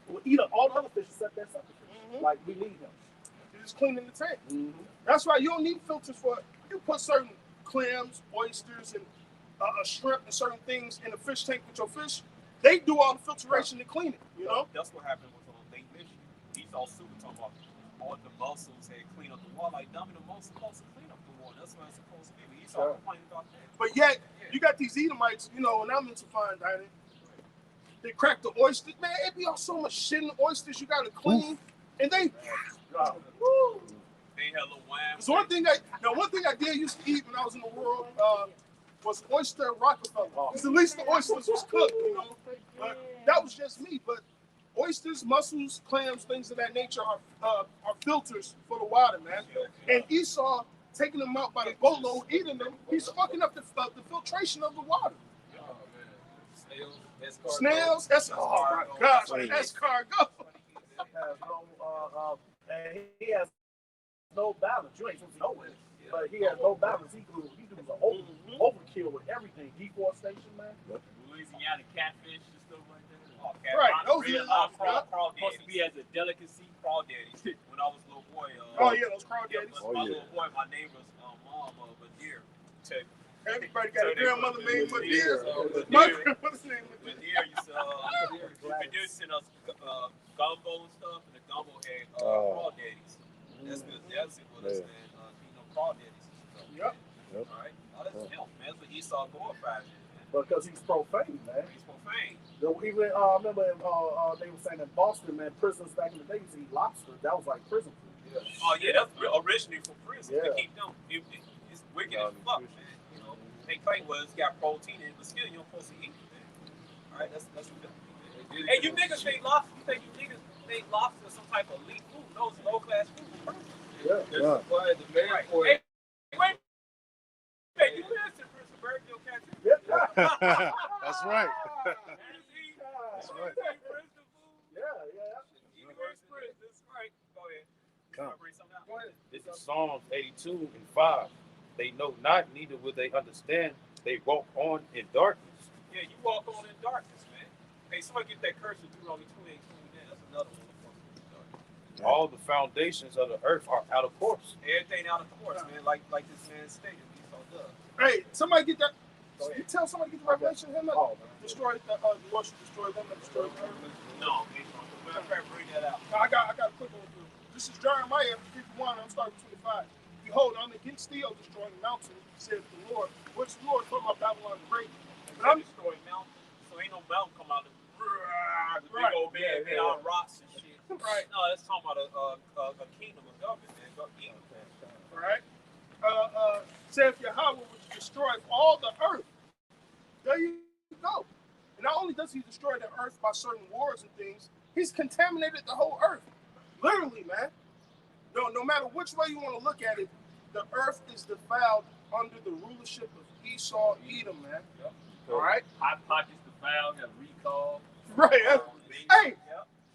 will eat up all the other fish except that sucker fish. Like we need them. You're just cleaning the tank. That's why you don't need filters for it. You put certain clams, oysters, and shrimp and certain things in a fish tank with your fish. They do all the filtration to clean it, you know? That's what happened with Lake Michigan. He's all super talking about all the mussels had clean up the water. Like, dummy, the mussels supposed to clean up the water. That's what it's supposed to be. But he's all complaining about that. But yet, you got these Edomites, you know, and I'm into fine dining. They crack the oysters. Man, it be all so much shit in the oysters you got to clean. And they, woo. They had a little wham. So one thing I did used to eat when I was in the world was oyster Rockefeller. Because at least the oysters was cooked, you know. But that was just me. But oysters, mussels, clams, things of that nature are filters for the water, man. And Esau taking them out by the boatload, eating them, he's fucking up the filtration of the water. Snails, oh my gosh, escargot. And he has no balance. You ain't supposed to know it, but he has no balance. He does an overkill with everything. Deforestation, man. Louisiana catfish and stuff like that. Oh, Right, those supposed to be as a delicacy, crawdaddies. When I was a little boy. Those crawdaddies. My little boy, my neighbor's mom, Badir. Everybody got a grandmother named Badir. My grandmother's name was Badir. Badir sent us gumbo and stuff, and the gumbo had crawdaddies. That's good. That's it with us, man. Crawdaddies and stuff. Yep. All right. Oh, that's him, man. That's what Esau glorified, man. Because he's profane, man. He's profane. Even I remember they were saying in Boston, man, prisons back in the day used to eat lobster. That was like prison food. Yeah. Oh yeah, that's originally for prison. Yeah. They keep them. It's wicked as fuck, man. You know, they claim it's got protein in it, but still you're supposed to eat it, man. All right, that's what they do. Hey, you niggas think lobster? You think you niggas think lobster is some type of elite food? No, it's low class food. Yeah. Supply the demand for Hey, it. wait. Hey, you live to Birdsville Catcher? That's right. That's right. This is Psalms 82 and 5. They know not, neither will they understand. They walk on in darkness. Yeah, you walk on in darkness, man. Hey, somebody get that curse of Deuteronomy 28:20. That's another one. All the foundations of the earth are out of course. Everything out of course, man. Like this man stated, Esau does. Hey, somebody get that. You tell somebody to get the revelation of him that destroy you want to destroy them and destroy the earth. No, matter of fact, bring that out. I got a quick one for you. This is Jeremiah 51. I'm starting with 25. Behold, I'm against thee, O destroying the mountain, says the Lord. Which the Lord talking about Babylon the Great. But I'm destroying mountain, so ain't no mountain come out of the big old man made out of rocks and shit. Right. No, that's talking about a kingdom of government, man. Right. Says Yahweh which destroys all the earth. There you go. And not only does he destroy the earth by certain wars and things, he's contaminated the whole earth. Literally, man. No matter which way you want to look at it, the earth is defiled under the rulership of Esau, Edom, man. Yep. All right. Hot pockets defiled, got recall. Right. Hey,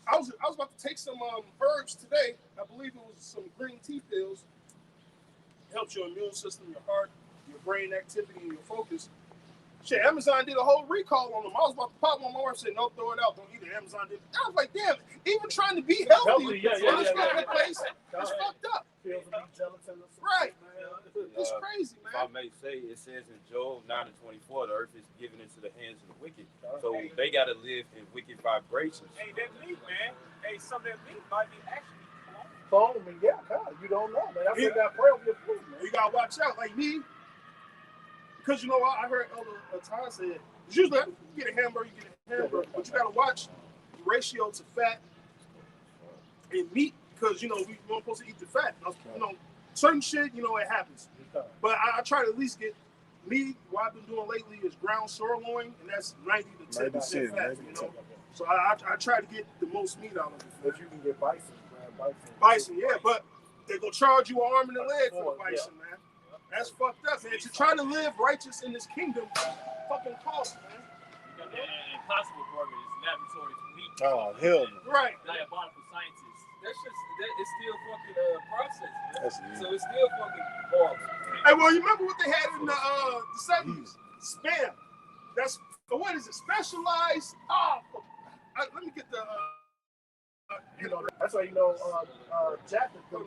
I was about to take some herbs today. I believe it was some green tea pills. Helps your immune system, your heart, your brain activity, and your focus. Shit, Amazon did a whole recall on them. I was about to pop one. My wife said, "No, throw it out. Don't eat it." Amazon did. I was like, "Damn!" Even trying to be healthy Yeah. in this fucking place, it's fucked up. Feels to be gelatin or something, Right. man. It's crazy, If I man. may say, it says in Job 9:24, the earth is given into the hands of the wicked. So they got to live in wicked vibrations. Hey, that meat, man. Hey, some of that meat might be actually Foaming, yeah, God, you don't know, man. That's what got pray over your food, man. You gotta watch out, like me, because you know what I heard Elder Ty said. Usually, you get a hamburger, but you gotta watch the ratio to fat and meat, because you know we weren't supposed to eat the fat. You know, certain shit, you know, it happens. But I try to at least get meat. What I've been doing lately is ground sirloin, and that's 90 to 10% fat. You know, so I try to get the most meat out of it. If you can get bison, man, Bison, yeah, but they're gonna charge you an arm and a leg for the bison, man. That's fucked up, man. To try to live righteous in this kingdom, fucking cost, man. And Impossible Burger is laboratory meat. Oh, hell no. Right. Diabolical scientists. That's just it's still fucking processed, man. That's So it's still fucking horrible. Hey, well, you remember what they had in the 70s? Spam. That's what is it? Specialized. Let me get the. You know, that's why you know Jack the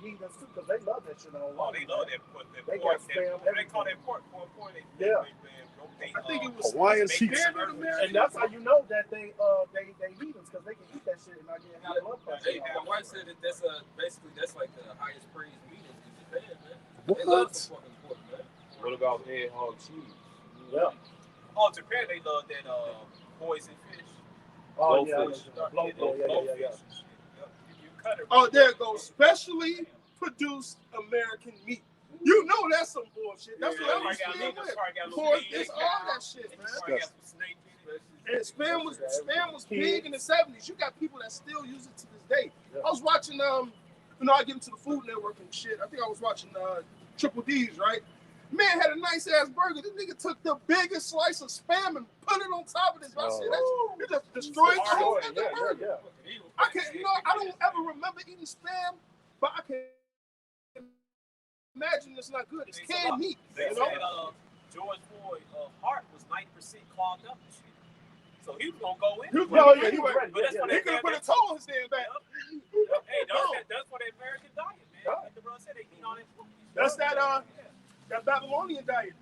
heathens too, because they love that shit on. Oh, they love that pork. They got spam. They call that pork. Yeah. I think it was Hawaiian pizza. Standard American. And that's how you know that they heathens, because they can eat that shit and not get high blood pressure. Hey, my wife said that that's basically that's like the highest praised meat in Japan, man. What? They love some fucking pork, man. What about hedgehog cheese? Yeah. Oh, Japan, they love that poison fish. Oh, yeah. Blowfish. Yeah. You cut it. Oh, there it goes. Specially produced American meat. You know that's some bullshit. That's what I was saying with. Pork, it's all that shit, man. And spam was big in the 70s. You got people that still use it to this day. I was watching, you know, I get into the Food Network and shit. I think I was watching Triple D's, right? Man had a nice ass burger. This nigga took the biggest slice of spam and put it on top of this. I said, you just destroyed the whole fucking burger. I can't, you know, I don't ever remember eating spam, but I can imagine it's not good. It's canned meat. They You know? said George Floyd's heart was 90% clogged up and shit. So he was gonna go in. He was ready. But that's what He they could have put a toe on his damn back. Hey, that's what the American diet, man. Like the brother said, they eat all that food. That's that Babylonian diet.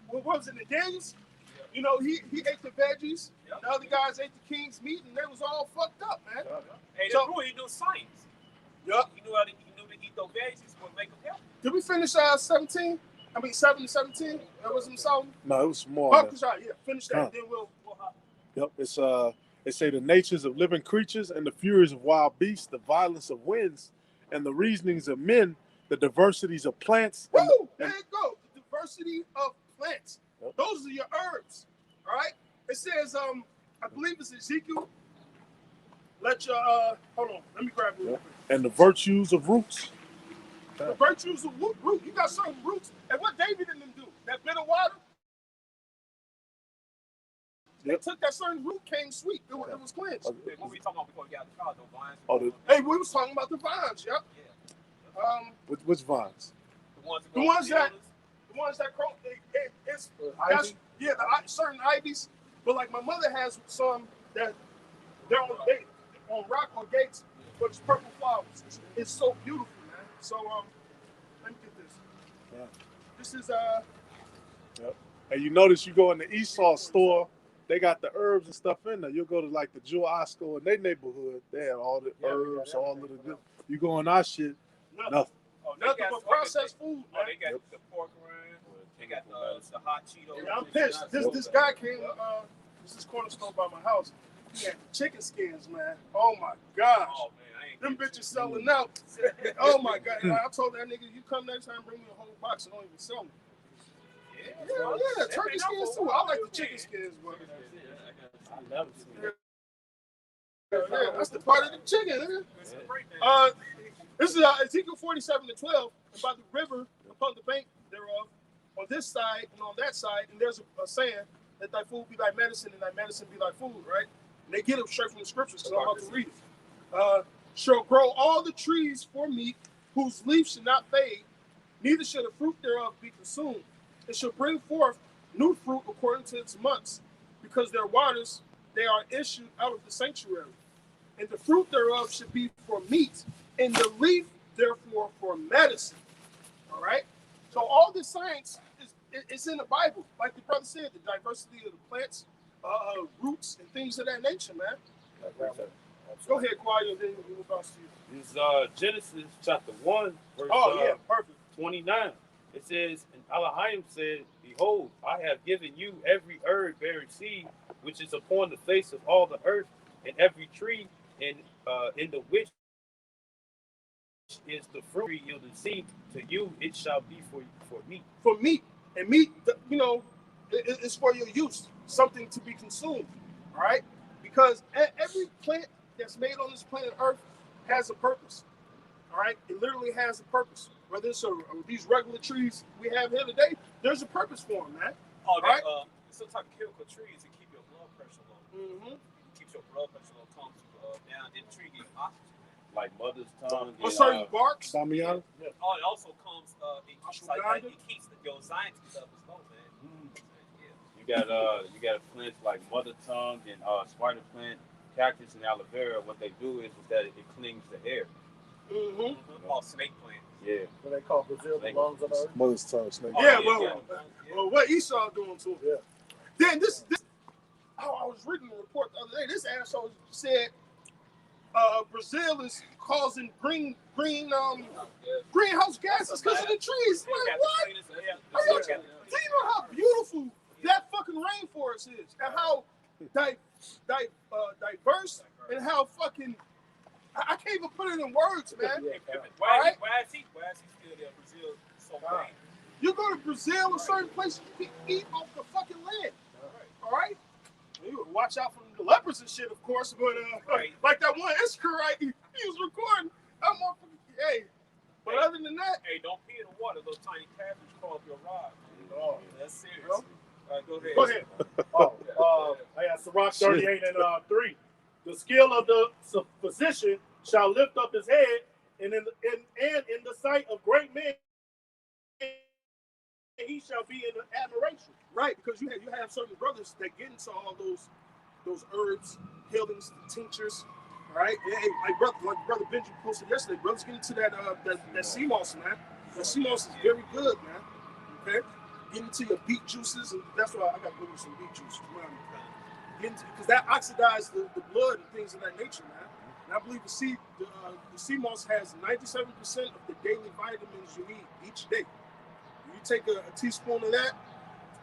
What was it, the Daniels? You know, he ate the veggies. The other guys ate the king's meat, and they was all fucked up, man. Hey, So- the boy, he knew science. Yup. He knew to eat those veggies would make him healthy. Did we finish 7 to 17? That wasn't something. No, it was more. Oh, yeah, finish that. Then we'll hop. Yep, it's they say the natures of living creatures and the furies of wild beasts, the violence of winds, and the reasonings of men, the diversities of plants. Woo! There you go. The diversity of plants. Yep. Those are your herbs. All right. It says, I believe it's Ezekiel. Let your hold on. Let me grab it real quick. And the virtues of roots. The virtues of root. You got certain roots. And what David and them do? That bitter water. They took that certain root, came sweet. It was cleansed. What we talking about before we got the car, though, vines? Oh, Hey, we was talking about the vines. Yep. Yeah. which vines? The ones that grow. Certain ivies. But like my mother has some that they're on rock or gates, but it's purple flowers. It's so beautiful, man. So let me get this. Yeah. This is And you notice you go in the Esau store, they got the herbs and stuff in there. You'll go to like the Jewel Eye store in their neighborhood. They have all the herbs, all of the good. You go in our shit, nothing. nothing but processed food, Oh, man. they got the pork rind. They got the hot Cheetos. Yeah, I'm pissed. This guy came. This is corner store by my house. He had chicken skins, man. Oh my gosh. Oh man, I ain't Them bitches selling out. Oh my god! And I told that nigga, you come next time, bring me a whole box and don't even sell me. Yeah, turkey skins too. I like the chicken skins, but yeah, that's the part of the chicken, nigga. This is Ezekiel 47:12. And by the river upon the bank thereof, on this side and on that side, and there's a saying that thy food be thy medicine and thy medicine be thy food, right? And they get it straight from the scriptures, so I'm about to read it. Shall grow all the trees for meat, whose leaf should not fade, neither shall the fruit thereof be consumed. It shall bring forth new fruit according to its months, because their waters they are issued out of the sanctuary. And the fruit thereof should be for meat, and the leaf therefore for medicine. All right. So all this science is in the Bible, like the brother said, the diversity of the plants, roots, and things of that nature, man. Go ahead, Qualia, then we'll bounce to you. This Genesis chapter 1, verse Perfect. 29. It says, and Elohim said, behold, I have given you every herb bearing seed, which is upon the face of all the earth, and every tree in the which is the fruit yielding seed. To you it shall be for meat. For meat. And meat, it's for your use, something to be consumed. All right? Because every plant that's made on this planet Earth has a purpose. All right? It literally has a purpose. Whether it's these regular trees we have here today, there's a purpose for them, man. Oh, right? Some type of chemical trees to keep your blood pressure low. Mm-hmm. Keeps your blood pressure low, calms you down. Then the tree gives oxygen. Like mother's tongue. Or certain barks. Damian? Yeah. Oh, it also comes. It keeps your anxiety levels low, man. Yeah. You got plants like mother tongue and spider plant, cactus, and aloe vera. What they do is that it clings the air. Mm-hmm. Oh, snake plant. Yeah. What they call Brazil, the lungs of the earth. Mother's tongue snake. Well, what Esau doing to him. Yeah. Then this I was reading a report the other day. This asshole said Brazil is causing greenhouse gases because of the trees. Like, what? Do you know how beautiful that fucking rainforest is, and how diverse, and how fucking I can't even put it in words, man. Why is he still there? Brazil is so great. You go to Brazil or certain places, you can eat off the fucking land. All right? You would watch out for the leopards and shit, of course, but like that one Iscarite he was recording, that motherfucker, hey. But other than that, hey, don't pee in the water. Those tiny cabbage crawl up your rod. Oh, that's serious. All right, go ahead. I got Sirach 38 and 3. The skill of the physician shall lift up his head, and in the sight of great men, he shall be in admiration. Right, because you have certain brothers that get into all those herbs, healings, tinctures. All right, hey, like brother Benji posted yesterday, brothers get into that sea moss, man. That sea moss is very good, man. Okay, get into your beet juices, and that's why I got to go with some beet juice. Because that oxidizes the blood and things of that nature, man. And I believe the sea moss has 97% of the daily vitamins you need each day. You take a teaspoon of that,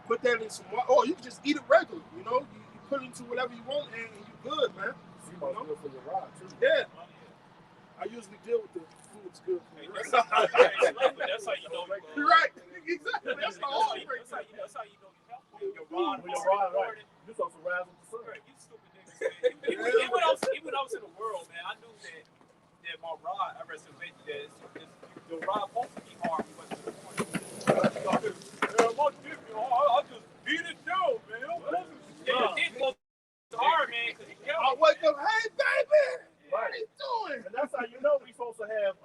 put that in some water, or you can just eat it regular, you know? You put it into whatever you want, and you're good, man. you know? Good for your rod, too. Yeah. I usually deal with the food's good for me. That's how you know. You're right. Exactly. That's the whole thing. That's how you know your rod. Right. You supposed to rise with the sun. Right, you stupid niggas, man. Even when I was in the world, man, I knew that my rod, I reserved that the rod supposed to be hard when you went to the morning. I just beat it down, man. It goes hard, man. I wake up, hey, baby, what are you doing? And that's how you know we supposed to have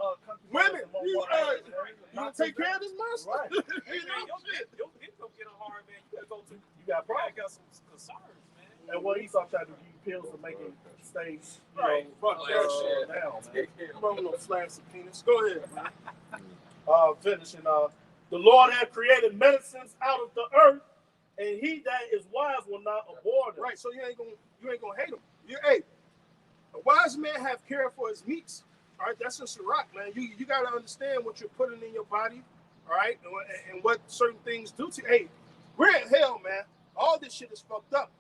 women. You don't take care of this monster. Right. Your dick don't get hard, man. You gotta go to. You got problems. I got some concerns, man. And what Esau tried to give you pills to make it stay, Fuck that shit. down, man. Come on, no flash of penis. Go ahead. Finishing. The Lord had created medicines out of the earth, and he that is wise will not abhor them. Right, so you ain't gonna hate him. Hey, a wise man have care for his meats. All right, that's in Sirach, man. You gotta understand what you're putting in your body, all right, and what certain things do to you. Hey, we're in hell, man. All this shit is fucked up,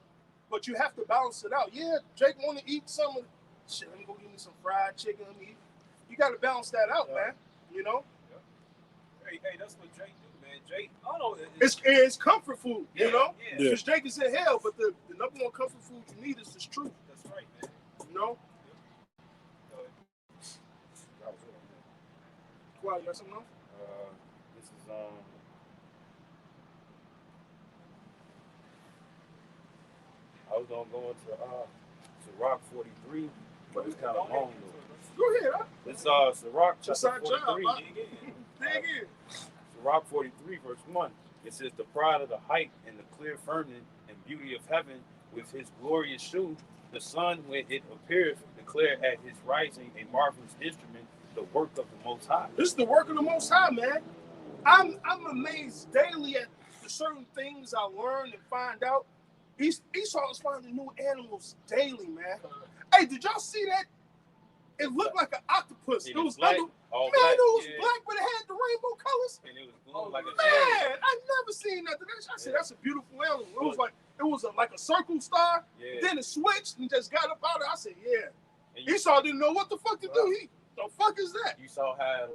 but you have to balance it out. Yeah, Jake want to eat some of shit. Let me go get me some fried chicken. You got to balance that out, man. You know. Hey, that's what Jake do, man. Jake, I don't know. It's comfort food, you know? Yeah. Because Jake is in hell, but the number one comfort food you need is this truth. That's right, man. You know? Wow, you got something else? This is I was gonna go into Rock 43, but it's kind of long though. Go ahead, huh? It's Sirach chapter 43. Dig in. Sirach 43, verse 1. It says the pride of the height and the clear firmament and beauty of heaven with his glorious shew. The sun, when it appeareth, declare at his rising a marvelous instrument, the work of the Most High. This is the work of the Most High, man. I'm amazed daily at the certain things I learn and find out. Esau is finding new animals daily, man. Hey, did y'all see that? It looked like an octopus. It was black, man, all it black, was yeah. black, but it had the rainbow colors. And it was glowing like a Man, I never seen nothing. I said, that's a beautiful animal. It was like a circle star. Yeah. Then it switched and just got up out of it. I said, yeah. And Esau didn't know what the fuck to do. The fuck is that? You saw how,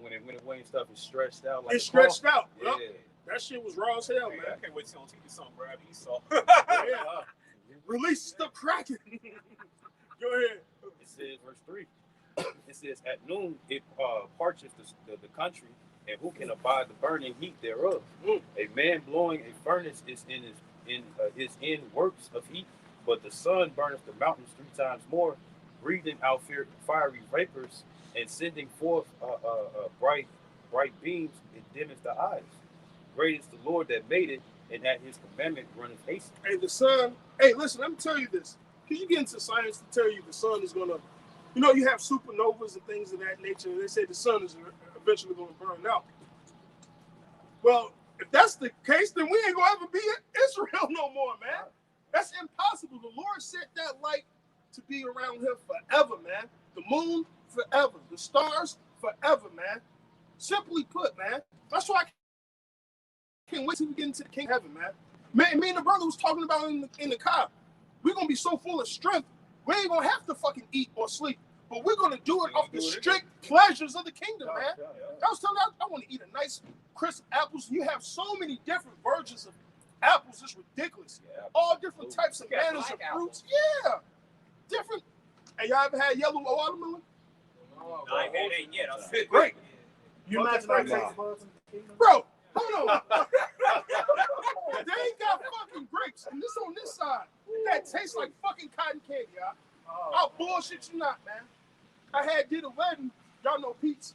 when it went away and stuff, it stretched out. Like It stretched out. Yeah. Yep. That shit was raw as hell, man. I can't wait till on TV something grab Esau. Yeah. Release the Kraken. Go ahead. It says, verse 3, it says, at noon it parcheth the country, and who can abide the burning heat thereof? A man blowing a furnace is in works of heat, but the sun burneth the mountains 3 times more, breathing out fiery vapors, and sending forth bright beams, it dimmeth the eyes. Great is the Lord that made it, and at his commandment runneth haste. Hey, the sun. Hey, listen, let me tell you this. Because you get into science to tell you the sun is going to, you have supernovas and things of that nature. And they say the sun is eventually going to burn out. Well, if that's the case, then we ain't going to ever be in Israel no more, man. That's impossible. The Lord set that light to be around here forever, man. The moon, forever. The stars, forever, man. Simply put, man. That's why I can't wait till we get into the King Heaven, man. Me and the brother was talking about in the car. We're going to be so full of strength, we ain't going to have to fucking eat or sleep. But we're going to do it off the strict pleasures of the kingdom, man. I was telling you, I want to eat a nice, crisp apples. You have so many different versions of apples. It's ridiculous. All different types of manners of fruits. Yeah. Different. Hey, y'all ever had yellow watermelon? No, I ain't had that yet. I said Great. You imagine that taste buds in the kingdom? Bro, hold on. They ain't got fucking grapes. And this on this side, that tastes like fucking cotton candy, y'all. I'll bullshit you not, man. I did a wedding. Y'all know Pete's.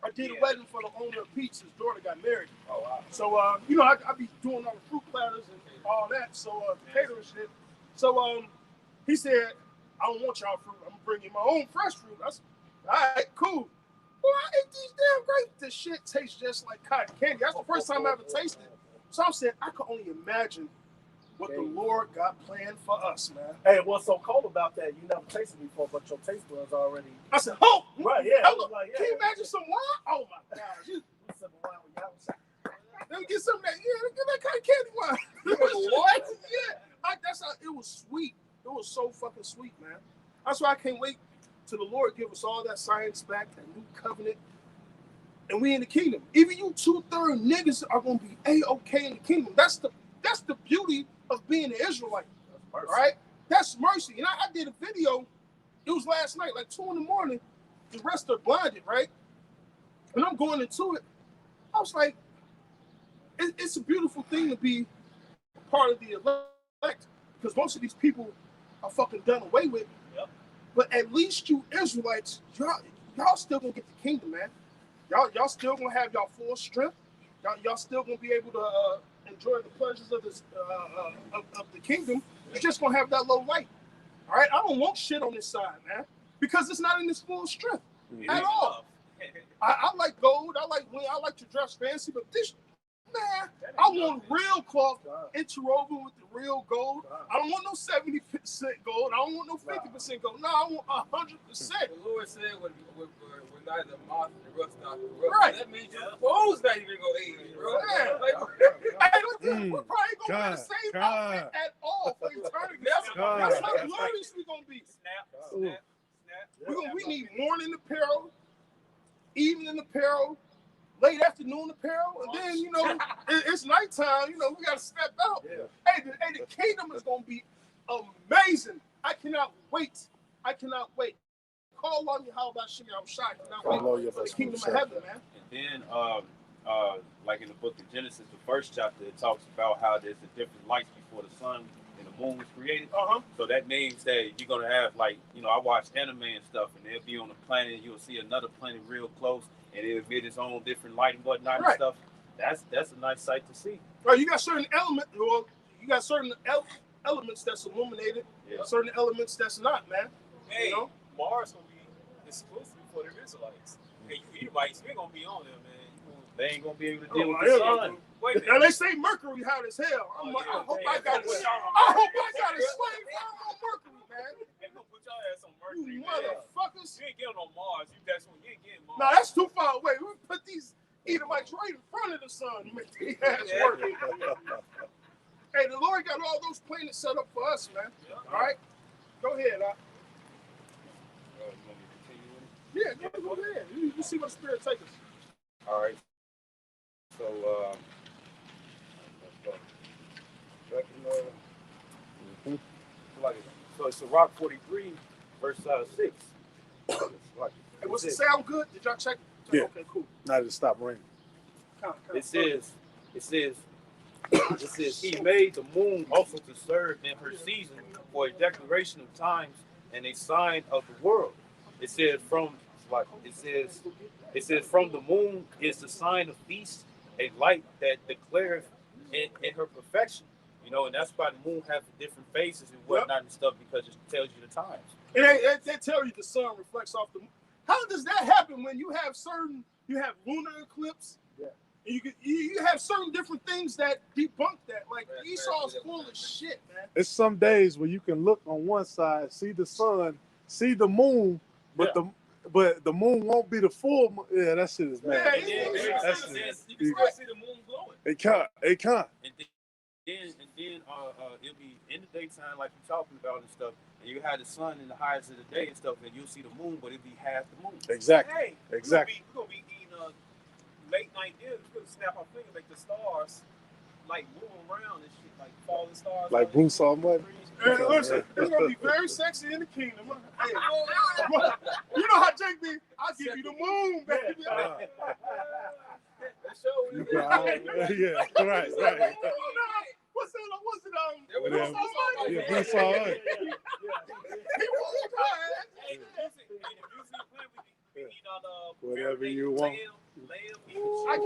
I did a wedding for the owner of Pete's. His daughter got married. Oh, wow. So, I be doing all the fruit platters and all that. So, catering shit. So, he said, I don't want y'all fruit. I'm bringing my own fresh fruit. I said, all right, cool. Boy, I ate these damn grapes. This shit tastes just like cotton candy. That's the first time I ever tasted it. So I'm saying, I can only imagine what the Lord got planned for us, man. Hey, what's so cool about that? You never tasted before, but your taste buds already. I said, oh, right, yeah. Hello. Like, yeah. Can you imagine some wine? Oh my gosh. Let me get some of that. Yeah, let me get that cotton candy wine. What? Yeah. That's how it was sweet. It was so fucking sweet, man. That's why I can't wait till the Lord give us all that science back, that new covenant, and we in the kingdom. Even you 2/3 niggas are gonna be A-okay in the kingdom. That's the beauty of being an Israelite. All right? That's mercy. And I did a video, it was last night, like 2 in the morning. The rest are blinded, right? And I'm going into it. I was like, it's a beautiful thing to be part of the elect, because most of these people are fucking done away with. Yep. But at least you Israelites, y'all still gonna get the kingdom, man. Y'all still gonna have y'all full strength. Y'all still gonna be able to enjoy the pleasures of this of the kingdom. You're just gonna have that low light. All right, I don't want shit on this side, man, because it's not in its full strength at all. I like gold. I like to dress fancy, but this, man, I want real cloth interwoven with the real gold. I don't want no 70% gold. I don't want no 50% gold. No, I want 100%. The Lord said, "When neither moth and rust not corrupt." Right. That means your clothes not even gonna age, bro. Yeah. Like, We're probably gonna wear the same outfit at all for eternity. That's how glorious we're gonna be. Snap. We need morning apparel, evening apparel, late afternoon apparel, and then it's nighttime. We gotta step out. Yeah. Hey, the kingdom is gonna be amazing. I cannot wait. Call on me, how about Shimmy? I'm shocked. I cannot wait for the kingdom of heaven, man. And then, like in the book of Genesis, the 1st chapter, it talks about how there's a different lights before the sun and the moon was created. So that means that you're gonna have, like, I watch anime and stuff, and they'll be on a planet, you'll see another planet real close, and it emit its own different light and whatnot and Right. stuff. That's a nice sight to see. Right, you got certain elements that's illuminated, Yeah. certain elements that's not, man. Hey, You know? Mars gonna be exclusive for the Israelites. Hey, you Edomites, we ain't gonna be on there, man. They ain't gonna be able to deal with yeah. the sun. Wait a Now minute. they say Mercury hot as hell. I'm like, yeah, I hope yeah, I got a yeah. slave farm on Mercury, man. They gonna put your ass on Mercury, You man. motherfuckers. You ain't getting on Mars. You ain't getting Mars. No, that's too far away. We put these Edomites right in front of the sun to make the ass work. Hey, the Lord got all those planets set up for us, man. Yeah. All right? Go ahead. You want me to continue with it? Yeah, go ahead. You see what the Spirit takes us. All right. So, so it's Rock 43, verse 6. Hey, was the sound good? Did y'all check? Yeah. Okay, cool. Now that it stopped raining. It says, he made the moon also to serve in her season for a declaration of times and a sign of the world. It says from the moon is the sign of peace, a light that declares in her perfection. You know, and that's why the moon has different phases and whatnot and stuff, because it tells you the times. And they tell you the sun reflects off the moon. How does that happen when you have lunar eclipse? Yeah. And you have certain different things that debunk that. Like Esau's full of shit, man. It's some days where you can look on one side, see the sun, see the moon, but the moon won't be the full moon. Yeah, that shit is mad. Yeah, You can still see the moon glowing. It can't. And then it'll be in the daytime like you're talking about and stuff, and you have the sun in the highest of the day and stuff, and you'll see the moon, but it'll be half the moon. Exactly. Hey, Exactly. We're gonna be eating late night dinner. We're gonna snap our finger, make the stars like moving around and shit, like falling stars. Like Bruce Almighty. Hey, listen, it's gonna be very sexy in the kingdom. Hey, you know how Jake be? I'll give you the moon, baby. Yeah, right. What's it? Whatever. Bruce Yeah, Bruce Almighty. He won't die. Whatever you want. I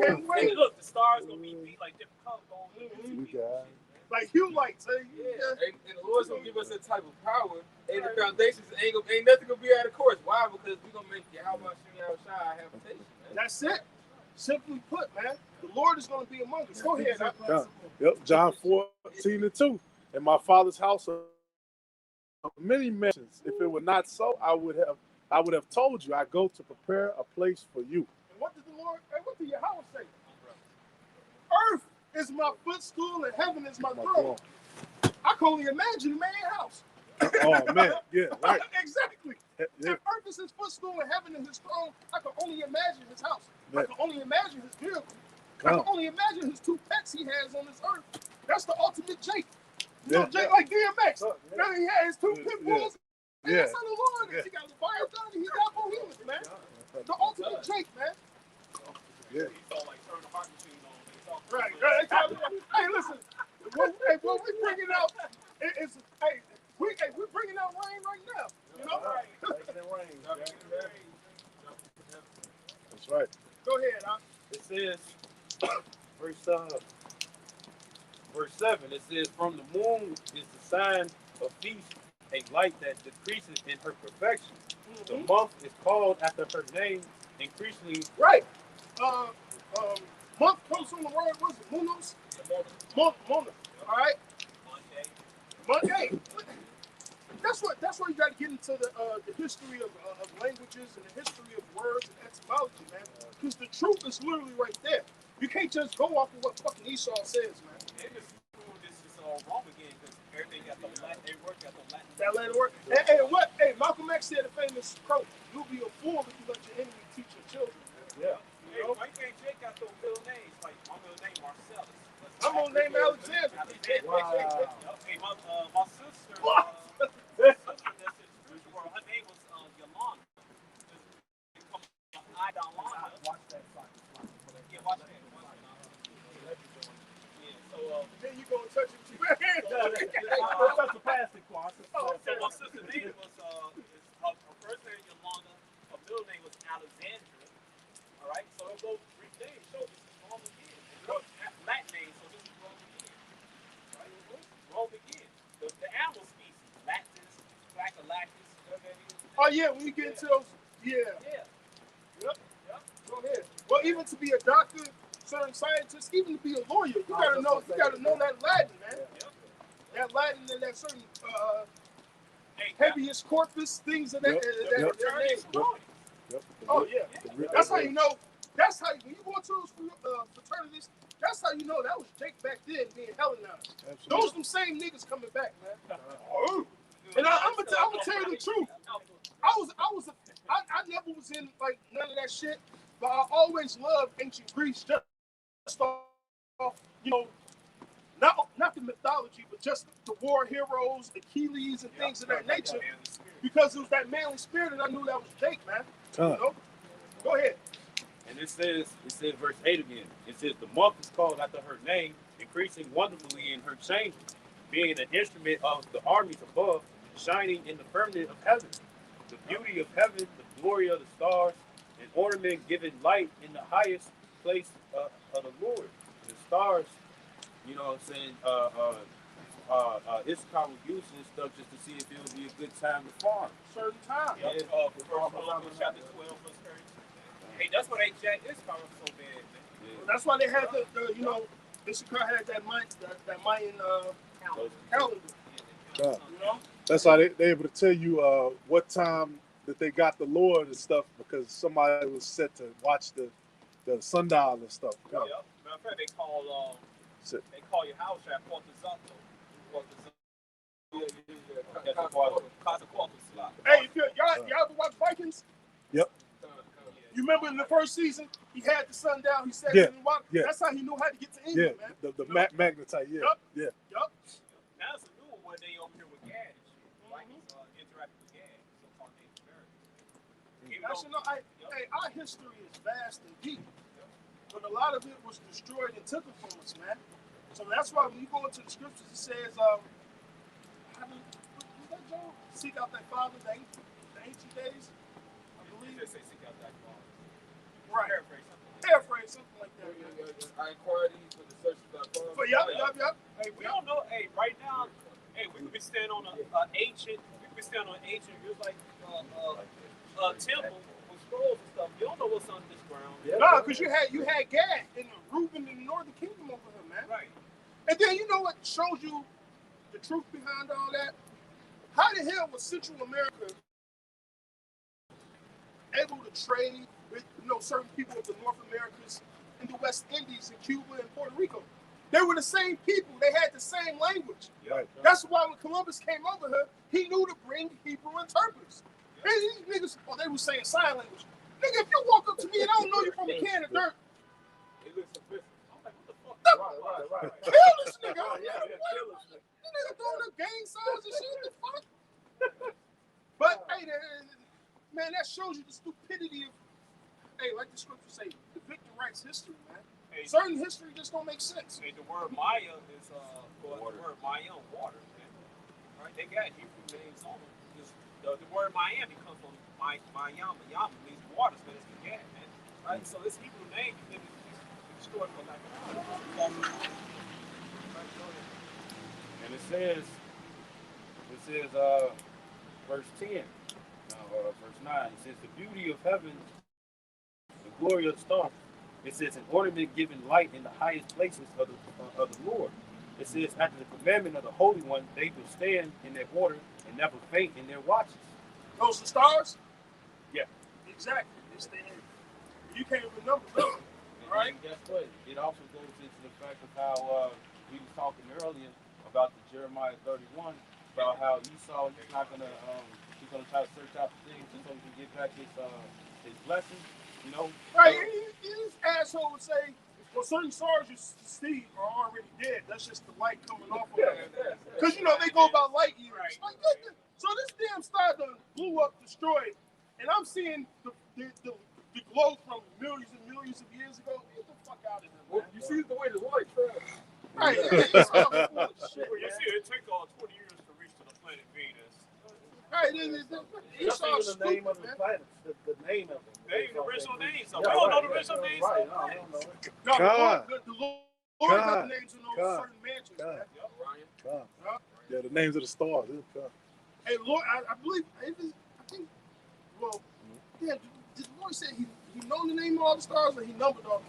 can't wait. Look, the stars gonna be like different colors going. You got it. Like Hugh lights, hey? And the Lord's gonna give us that type of power, and the foundations ain't nothing gonna be out of course. Why? Because we're gonna make Yahweh Shai habitation, man. That's it. Simply put, man, the Lord is going to be among us. Go ahead. Yep, John 14:2. In my Father's house are many mansions. If it were not so, I would have told you. I go to prepare a place for you. And what did the Lord? What did Yahweh say? Earth is my footstool and heaven is my throne. I can only imagine a man's house. Oh man, yeah, right. Exactly. Yeah. If earth is his footstool and heaven is his throne, I can only imagine his house. Yeah. I can only imagine his vehicle. I can only imagine his 2 pets he has on this earth. That's the ultimate Jake. You know, Jake like DMX. Now he has 2 pit bulls. And that's how the Lord is. He got Leviathan and he got Bohemians, man. The ultimate Jake, man. Yeah. Right. Hey, listen. What we bringing out? We're bringing out rain right now. You know? That's right. Go ahead, huh? It says, verse 7, it says, from the moon is the sign of peace, a light that decreases in her perfection. The month is called after her name, increasingly. Right. Month comes from the word, what's it? Monos? Month. All right? Monday. That's why you got to get into the history of languages and the history of words and etymology, man. Because the truth is literally right there. You can't just go off of what fucking Esau says, man. And this is all wrong again because everything got the Latin. Every word got the Latin. That Latin word. Hey, Malcolm X said a famous quote: "You'll be a fool if you let your enemy teach your children." Yeah. Hey, why can't Jake got those middle names? Like my middle name Marcellus. I'm gonna name Alexander. Wow. Hey, my sister. Her name was Yolanda. Watch that. Yeah, watch that. Yeah, so Then you gonna touch it with your hand. That's a plastic closet. Oh, so my sister's name was her first name Yolanda. Her middle name was Alexandra. All right. Oh yeah, when you get into those, yeah. Yep. Go ahead. Well, even to be a doctor, certain scientist, even to be a lawyer, you gotta know that Latin, man. That Latin and that certain habeas corpus things of that. Oh yeah. That's how you know. That's how when you go into those fraternities. That's how you know that was Jake back then being Hellenized. Those them same niggas coming back, man. And I'm gonna tell you the truth. I never was in like none of that shit, but I always loved ancient Greece just off, you know, not the mythology, but just the war heroes, Achilles, and things of that nature. Because it was that manly spirit, and I knew that was Jake, man. You know? Go ahead. And it says verse 8 again. It says the month is called after her name, increasing wonderfully in her chamber, being an instrument of the armies above, shining in the firmament of heaven. The beauty of heaven, the glory of the stars, an ornament giving light in the highest place of the Lord. The stars, you know what I'm saying, Issachar was using this stuff just to see if it would be a good time to farm. Certain time. Yeah. Chapter 12, verse 30. Hey, that's why they jacked Issachar up so bad, man. Yeah. That's why they had the you know, Issachar had that Mayan calendar. Yeah. You know? That's how they able to tell you what time that they got the Lord and stuff, because somebody was set to watch the sundial and stuff. Yep. Matter of fact, they call your house at Porto Santo. Hey, y'all ever watch Vikings? Yep. You remember in the first season, he had the sundial, he said Yeah. in the water. Yeah. That's how he knew how to get to England, man. The magnetite, yeah. Yep. Now it's a new one they over here with Gad and shit. Vikings interacting with Gad, so-called Native Americans. Our history is vast and deep, but a lot of it was destroyed and taken from us, man. So that's why when you go into the scriptures, it says, seek out thy father, the ancient days, I believe. They say seek out thy father. Right. Paraphrase Something like that. I inquired these for the search of thy father. But yep. Hey, we don't know. Hey, right now, we could be standing on an ancient. We could be standing on an ancient. It was like temple with scrolls and stuff. You don't know what's on this ground. No, because you had Gad and Reuben in the northern kingdom over here, man. Right. And then you know what shows you the truth behind all that? How the hell was Central America able to trade with certain people of the North Americas and the West Indies and Cuba and Puerto Rico? They were the same people. They had the same language. Right. That's why when Columbus came over here, he knew to bring Hebrew interpreters. And these niggas, they were saying sign language. Nigga, if you walk up to me and I don't know you from a can of dirt, It looks official. I'm like, what the fuck? Right. kill this nigga. Kill this nigga. This nigga throwing up gang signs and shit. The fuck? But hey, man, that shows you the stupidity of, like the scripture say, the victim writes history, man. Hey, certain history just don't make sense. Hey, the word Maya is the word Maya, water, man. Right? They got Hebrew names on them. The word Miami comes from Mayama. Yama means water, so it's the gas, man. Right? So this Hebrew name is destroyed for like And it says verse 10, verse 9, it says the beauty of heaven, the glory of the stars. It says an ornament giving light in the highest places of the Lord. It says after the commandment of the Holy One, they will stand in their order and never faint in their watches. Those are stars? Yeah. Exactly. You can't remember them. Right? And guess what? It also goes into the fact of how we were talking earlier about the Jeremiah 31, about how Esau is not gonna he's gonna try to search out the things just so he can get back his blessing, you know. Right, this asshole would say, well, certain stars you see are already dead. That's just the light coming off of them. Because they go about light years. Right. Like, so this damn star done blew up, destroyed, and I'm seeing the glow from millions and millions of years ago. Get the fuck out of here, man. Well, you see the way the light travels. Right, it's all full of shit, Well, you man. see, it take 20 years to reach to the planet Venus. Right, That's it's all even the name stupid, of the man. planet, the name of it. They ain't the original names. So Yeah, we don't know right, the original names right, of the I don't know. No, God. the Lord got God. the names of those God. certain mansions, God. man. God. Yeah, the names of the stars. Hey, Lord, I believe, I think well, yeah, did the Lord say he know the name of all the stars or he numbered all?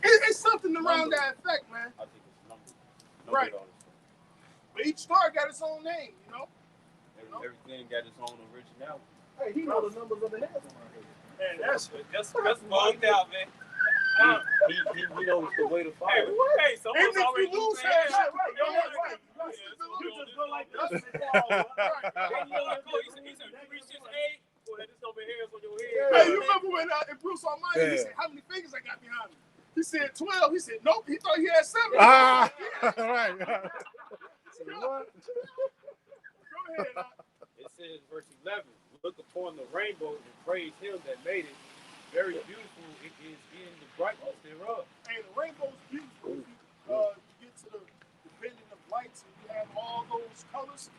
It's something around that effect, man. I think it's numbered. Right. But each star got its own name, you know? Everything got its own originality. Hey, he know the numbers of the heads on our head. Man, that's bugged out, man. He knows the way to Hey, fire. hey, and someone's if already you lose losing hands, hands. right. You just go like this. He said, you reach this age, go ahead, just over hairs on your head. Hey, you remember when Bruce Almighty, he said, how many fingers I got behind me? He said 12. He said, nope. He thought he had 7. Ah, right. So what? Go ahead. It says, verse 11, look upon the rainbow and praise him that made it. Very beautiful it is in the brightness thereof. Hey, the rainbow's beautiful. You get to the bending of lights and you have all those colors.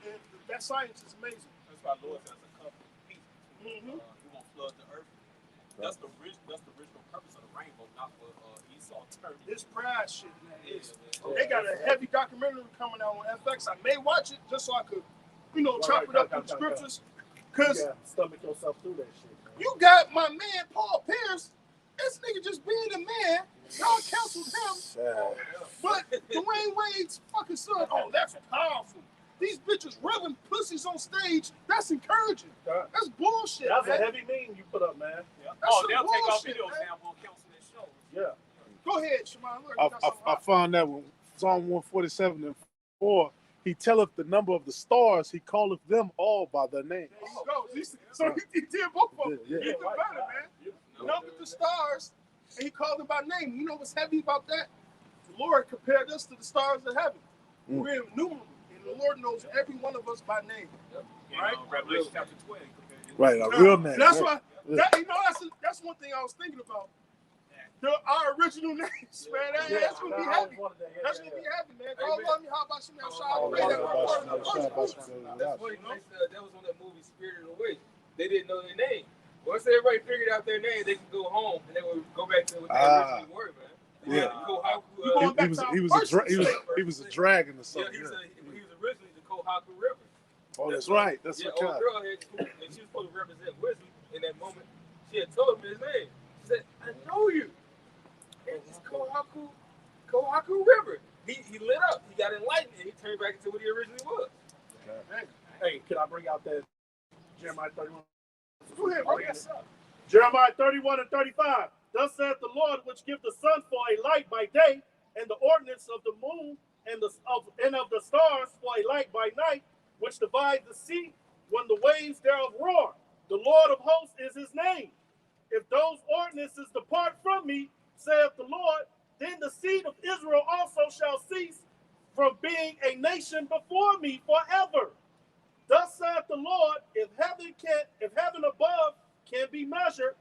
And that science is amazing. That's why Lord says a covenant of peace. He won't flood the earth. That's the original purpose of the rainbow, not for Esau turning. This pride shit, man. Yeah, They got a heavy documentary coming out on FX. I may watch it just so I could, chop it up with the scriptures. Because stomach yourself through that shit. you got my man Paul Pierce. This nigga just being a man. Y'all counseled him. But Dwayne Wade's fucking son, oh, that's powerful. These bitches rubbing pussies on stage, that's encouraging. That's bullshit, That's man. a heavy meme you put up, man. That's Oh, some they'll take off bullshit, videos man. now on counseling shows. Yeah. Go ahead, Shimon. Look, you got something I hot. found that when Psalm 147 and 4, he telleth the number of the stars, he calleth them all by their name. There you go. So he did both of them. Yeah. He did better, man. Numbered the stars, and he called them by name. You know what's heavy about that? The Lord compared us to the stars of heaven. We're innumerable, and the Lord knows every one of us by name. Right? Revelation chapter 12. Right, a real name. That's right. why. That's one thing I was thinking about. Our original names, man. That's gonna be heavy. That's gonna be heavy, man. Call on me. How about you, man? That's funny. That was on that movie Spirited Away. They didn't know their name. Once everybody figured out their name, they could go home and they would go back to what they originally were, man. He was a dragon or Yeah, something. he was originally the Kohaku River. Oh, that's right. That's what old girl had, and she was supposed to represent wisdom in that moment. She had told him his name. She said, I know you. And it's Kohaku River. He lit up. He got enlightened, and he turned back into what he originally was. Okay. Hey, can I bring out that Jeremiah 31? Go ahead, bro. Yes, sir. Jeremiah 31 and 35. Thus saith the Lord, which give the sun for a light by day, and the ordinance of the moon and of the stars for a light by night, which divide the sea when the waves thereof roar. The Lord of hosts is his name. If those ordinances depart from me, saith the Lord, then the seed of Israel also shall cease from being a nation before me forever. Thus saith the Lord, if heaven above can be measured,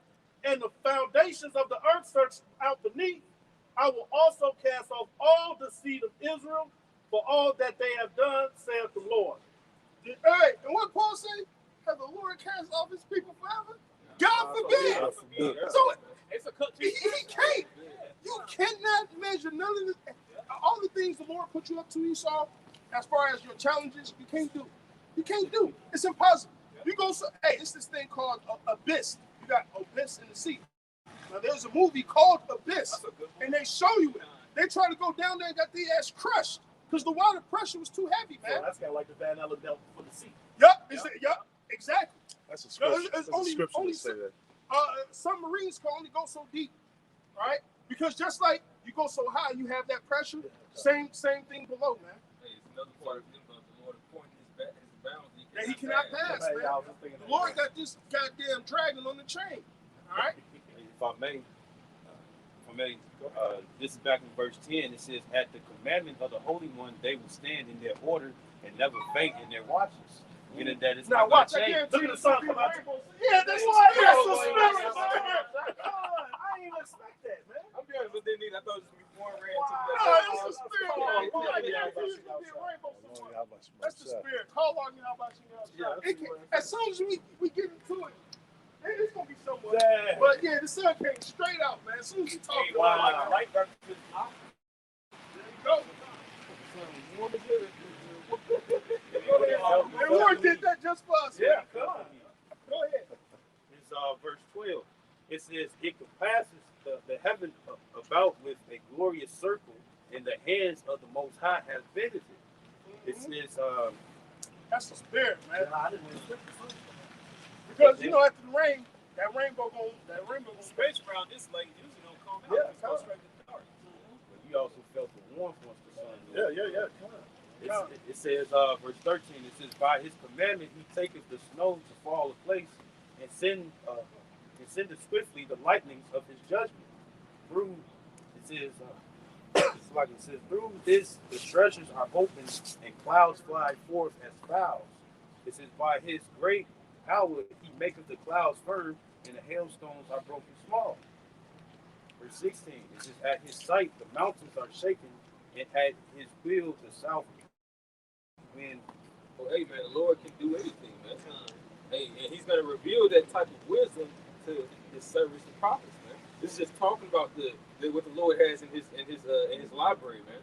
and the foundations of the earth searched out beneath, I will also cast off all the seed of Israel for all that they have done, saith the Lord. Hey, and what Paul say? Have the Lord cast off his people forever? God forbid. So It's a cut. he can't. You cannot measure none of this. All the things the Lord put you up to, Esau, as far as your challenges, you can't do. You can't do. It's impossible. You go, it's this thing called Abyss. You got Abyss in the sea. Now, there's a movie called Abyss, and they show you it. They try to go down there and got their ass crushed because the water pressure was too heavy, man. So that's kind of like the Van Allen belt for the sea. Yep, exactly. That's a scripture. That's a scripture only to say that. Submarines can only go so deep, right? Because just like you go so high, you have that pressure. Same thing below, man. Hey, it's another part of him, the Lord pointing his bounds. That he cannot pass, man. The Lord got this goddamn dragon on the chain. All right. If I may, this is back in verse 10. It says, at the commandment of the Holy One, they will stand in their order and never faint in their watches. Meaning that it's Now not watch, going I to change. guarantee Look at the the sun sun come out. Yeah, that's That's why. the That's spirit, the man. spirit. I didn't even expect that, man. I'm being honest, but they need. I thought it was before I ran to No, the. it's the spirit. Man. I guarantee it's gonna be a rainbow somewhere. That's the spirit. Call on you, how about you? As soon as we get into it, it's gonna be somewhere. Yeah. But yeah, the sun came straight out, man. As soon as you talk Hey, about wow. it, there you go. The Lord did that just for us. Yeah, come on. Go ahead. verse 12. It says, it compasses the heaven about with a glorious circle, and the hands of the Most High has visited. It says, That's the spirit, man. Yeah, I didn't even Because after the rain, that rainbow gonna Space around this lake usually don't come out. Yeah, It's go straight to the dark. but you also felt the warmth once the sun rose. Yeah. It says, verse 13, it says, by his commandment he taketh the snow to fall a place, and sendeth swiftly the lightnings of his judgment. Through, it says, it's like it says, through this the treasures are opened, and clouds fly forth as fowls. It says, by his great power he maketh the clouds firm, and the hailstones are broken small. Verse 16, it says, at his sight the mountains are shaken, and at his will the south wind. Well, hey, man, the Lord can do anything, man. Hey, and he's going to reveal that type of wisdom to his servants and prophets, man. This is just talking about what the Lord has in his library, man.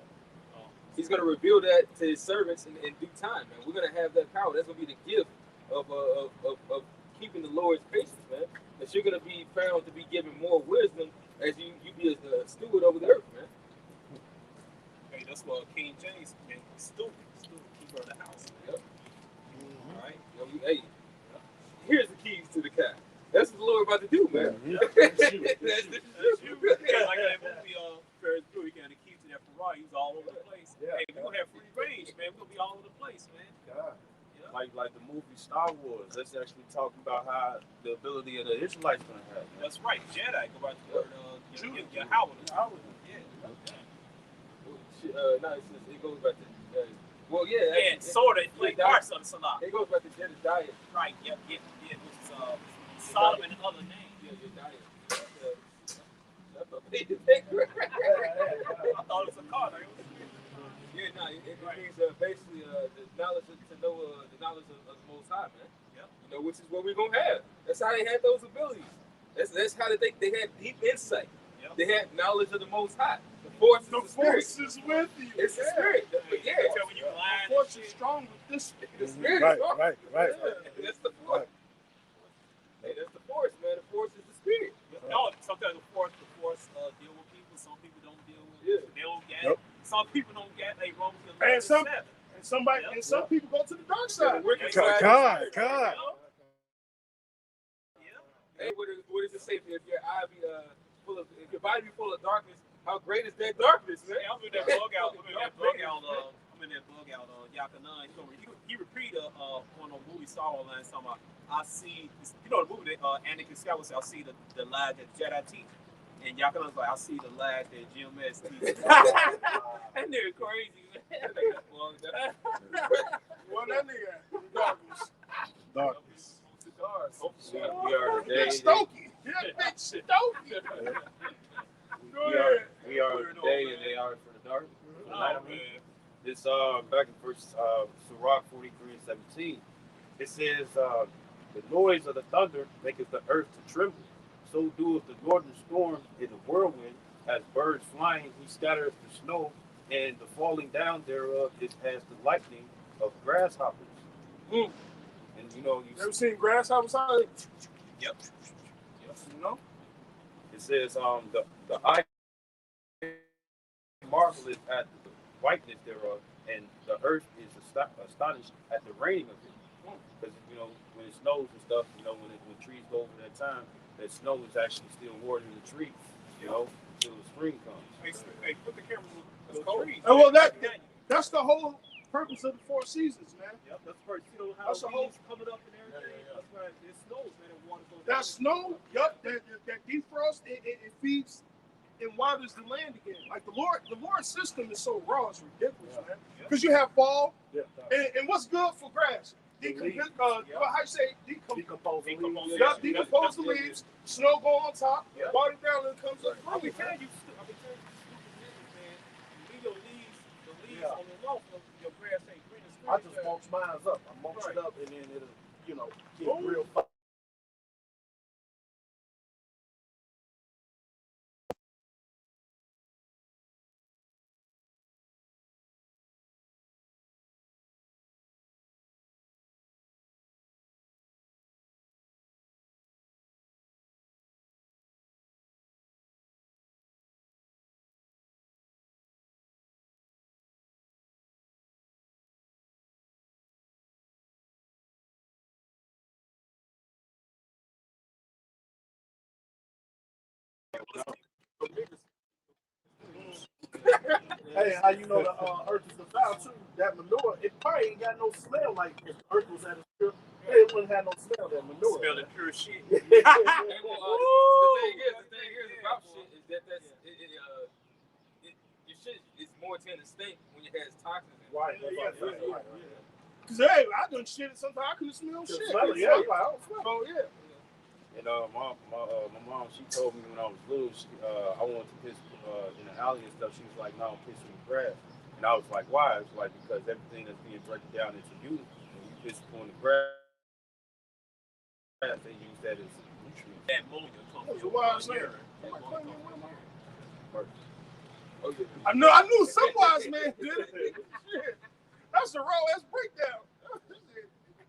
He's going to reveal that to his servants in due time, man. We're going to have that power. That's going to be the gift of keeping the Lord's patience, man. That you're going to be found to be given more wisdom as you be a steward over the earth, man. Hey, that's what King James meant. Steward, keeper of the house. Yep. All right. Hey, here's the keys to the cat. That's what the Lord about to do, man. That's you. Yeah, like that movie, Ferris Bueller, he got the key to that Ferrari. He was all over the place. Yeah. Hey, we're gonna have free range, man. We're gonna be all over the place, man. God. Yeah. Like the movie Star Wars, that's actually talking about how the ability of the Israelites going to have. That's right. Jedi. Go back to the word, your Howard. Yeah. No, it goes back to. Yeah, sort of. Like parts of the Salah. It goes back to Jedediah. Right. Yep. Which is Solomon and other names. Yeah, Jedediah. I thought it was a car. Yeah, no, it means basically the knowledge to know the knowledge of the Most High, man. Yep. Which is what we're gonna have. That's how they had those abilities. That's how they had deep insight. Yep. They had knowledge of the Most High. The force is the spirit. is with you. It's the spirit. Yeah. When you blind, The force is strong with this spirit. The spirit Right, is strong. right. Yeah, that's the force. Hey, that's the force, man. The force is the spirit. no, sometimes the force deal with people. Some people don't deal with. Yeah. They don't get Yep. it. Some people don't get it. They roam to the And some- 7. Some people go to the dark side. God. Hey, what does it say? If your eye be if your body be full of darkness, how great is that darkness, man? I'm in that bug out. Yakanan. He repeated on a movie Star Wars line talking about, I see, the movie that Anakin Skywalker said, I see the lie that Jedi teach. And Yakanan's like, I see the lie that GMS teach. That nigga crazy, man. Well, that nigga darkness. Darkness. We are the day. Stokey. That bitch Stokey. Go ahead. We are the day, and they are for the dark. For the night, I mean. This back in verse Sirach 43:17, it says, the noise of the thunder maketh the earth to tremble. So doeth the northern storm in the whirlwind, as birds flying, he scattereth the snow, and the falling down thereof is as the lightning of grasshoppers. And You ever seen grasshoppers? Yep. It says, the eye marveleth at the whiteness thereof, and the earth is astonished at the raining of it. Because when it snows and stuff, when trees go over that time, that snow is actually still watering the trees, until the spring comes. Hey, put the camera on the trees. Oh, well, that's the whole purpose of the 4 seasons, man. Yep, that's first. How That's the whole- leaves coming up and everything. That's right. It snows, man, and water goes That snow, that defrost, it feeds and waters the land again. Like the Lord's system is so raw, it's ridiculous, man. Because you have fall, and what's good for grass? How you say Decompose the leaves. decompose the leaves, snow go on top, water down, and it comes up. I've been telling you, man. Leave your leaves, the leaves on the low, your grass ain't green as I just mulch mine up. I mulch it up, and then it'll, get real Hey, how you know the earth is defiled too? That manure, it probably ain't got no smell like if the earth was at a pure. It wouldn't have no smell. That manure. Smell the pure shit. Hey, well, the thing here is about shit is that your shit is more tend to stink when it has toxins in it. Right. Cause hey, I done shit sometimes I couldn't smell shit. Smell it, yeah. Like, I don't smell. Oh yeah. And my mom, she told me when I was little, I wanted to piss in the alley and stuff. She was like, "No, I'm pissing in the grass." And I was like, "Why?" It's like because everything that's being broken down into units, when you piss on the grass, they use that as nutrients. That ammonia comes That was a from wise your man. urine. Oh yeah. I knew some wise man did it. Shit. That's a raw ass breakdown.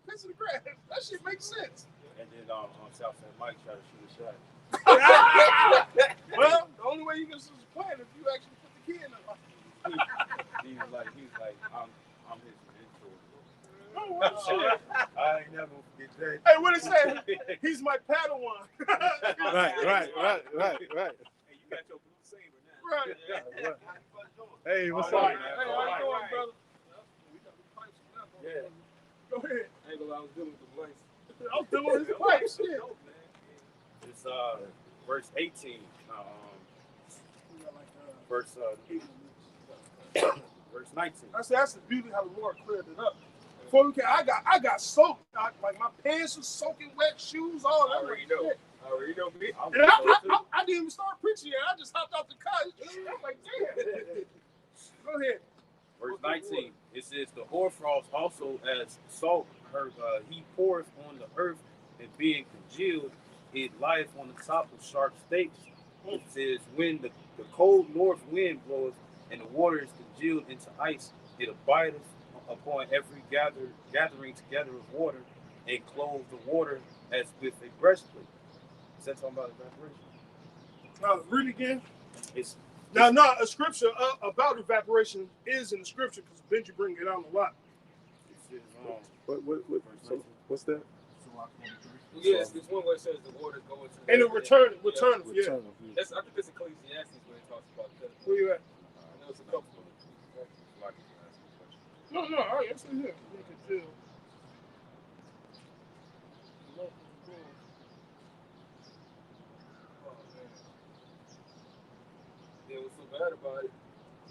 Piss in the grass. That shit makes sense. And then on Southside Mike tried to shoot a shot. Well, the only way you can supply it if you actually put the kid in it. He was like, I'm his mentor. Oh, well, shit. I ain't never forget that. Hey, what it say? He's my Padawan. Right. Hey, you got your blue saber now. Right. Hey, what's All up? right. Hey, how you doing, brother? Yeah. Go ahead. I ain't gonna lie, I was dealing with the lights. I was dealing with his pipe shit. It's verse 18. Verse 19. I said that's the beauty how the Lord cleared it up. Before we can, I got soaked. Like my pants was soaking wet, shoes, all that. I already know. Shit. I already know me. And I didn't even start preaching yet. I just hopped off the car. I'm like, damn. Go ahead. Verse 19. It says, "The hoarfrost also as salt, he poureth on the earth, and being congealed, it lieth on the top of sharp stakes." It says, "When the cold north wind bloweth, and the water is congealed into ice, it abideth upon every gathering together of water, and clothe the water as with a breastplate." Is that talking about evaporation? Read again. It's Now, a scripture about evaporation is in the scripture because Benji bring it out a lot. it says, What's that? Yes, there's one where it says the waters go into And it return, yeah. That's, I think it's Ecclesiastes where it talks about that. Where you at? I know it's a couple of them. No, all right, that's in here. You can do. Yeah, what's so bad about it?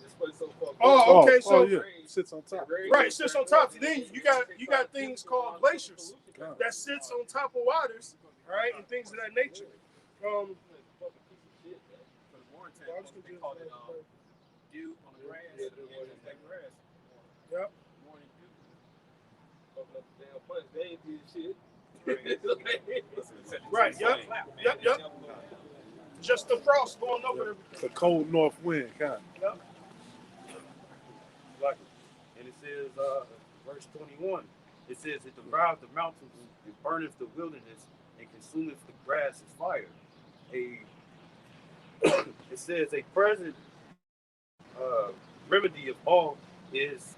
This place so fucked up. Oh, okay, so yeah, it sits on top. right, it sits on top. Then you got things called glaciers that sits on top of waters, right, and things of that nature. They call it dew on the grass. Yeah, that grass. Yep. Morning dew. Fucking up the damn place. They ain't did shit. Right, yep. Just the frost going over everything. The cold north wind, kind of. Yep. like it. And it says, verse 21, it says, "It devoureth the mountains, it burneth the wilderness, and consumeth the grass as fire." It says, "A present remedy of all is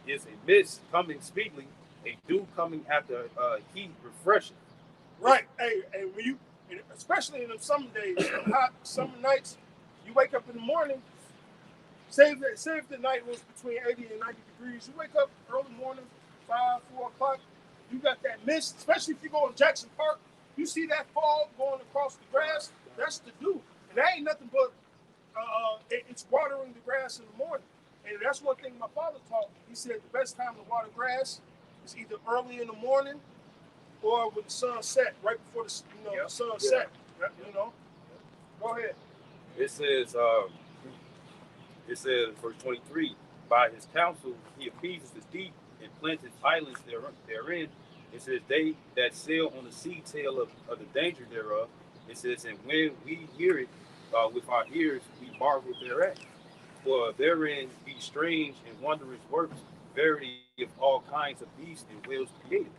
a mist coming speedily, a dew coming after heat refreshing." Right. Hey, when you, especially in the summer days, hot summer nights, you wake up in the morning. Say if the night was between 80 and 90 degrees, you wake up early morning, 5, 4 o'clock. You got that mist, especially if you go in Jackson Park. You see that fog going across the grass. That's the dew, and that ain't nothing but it's watering the grass in the morning. And that's one thing my father taught. He said the best time to water grass is either early in the morning or when the sun set, right before the sun set. You know. Go ahead. It says, verse 23, "By his counsel he appeases the deep and planteth islands therein." It says, "They that sail on the sea tell of the danger thereof." It says, "And when we hear it with our ears, we marvel thereat. For therein be strange and wondrous works, verity of all kinds of beasts and whales created."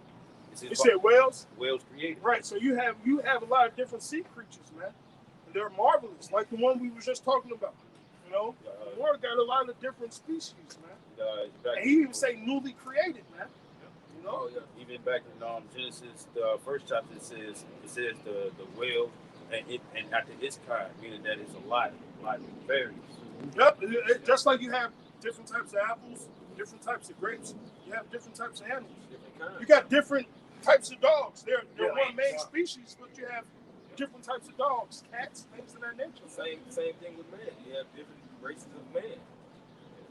You said whales? Whales created. Right. So you have a lot of different sea creatures, man. And they're marvelous, like the one we were just talking about. You know, the Lord got a lot of different species, man. And he even say newly created, man. You know? Even back in Genesis, the first chapter, it says the whale and after its kind, meaning that it's a lot varies. Yep. Just like you have different types of apples, different types of grapes, you have different types of animals. Different kinds. You got different types of dogs. They're Yeah. one main species, but you have different types of dogs, cats, things of that nature. Same thing with man. You have different races of man.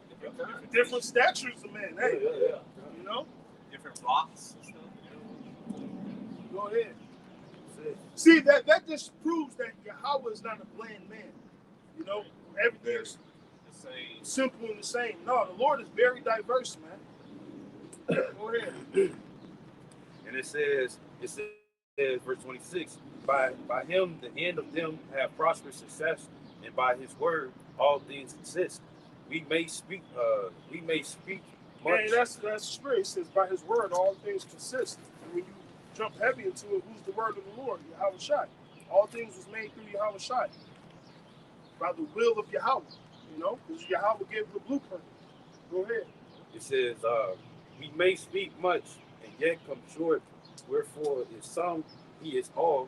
Different kinds. Different statures of man. Hey, Yeah. you know, Different rocks and stuff. go ahead. See, that just proves that Yahweh is not a bland man. You know, everything's The same. simple and the same. No, the Lord is very diverse, man. Go ahead. And it says, verse 26, by him the end of them have prosperous success, and by his word all things exist. We may speak much. And that's the spirit. It says, by his word all things consist. And when you jump heavy into it, who's the word of the Lord? Yahweh Shai. All things was made through Yahweh Shai. By the will of Yahweh. You know, because Yahweh gave the blueprint. Go ahead. It says, we may speak much and yet come short, wherefore if some he is all,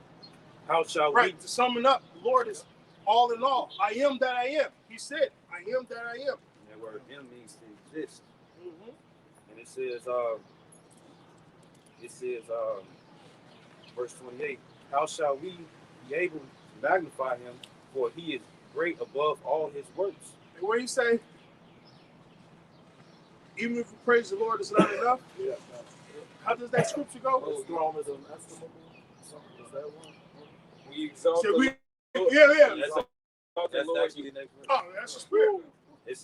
how shall Right, to sum it up, the Lord is all in all. I am that I am. He said, I am that I am. And that word him means to exist. Mm-hmm. And it says, verse 28, how shall we be able to magnify him, for he is great above all his works. And where you say, even if we praise the Lord is not enough, Yeah. how does that scripture go? His throne is unestimable. Is that one? We exalt So the we, Lord. yeah. That's actually the next verse. Oh, that's the spirit. It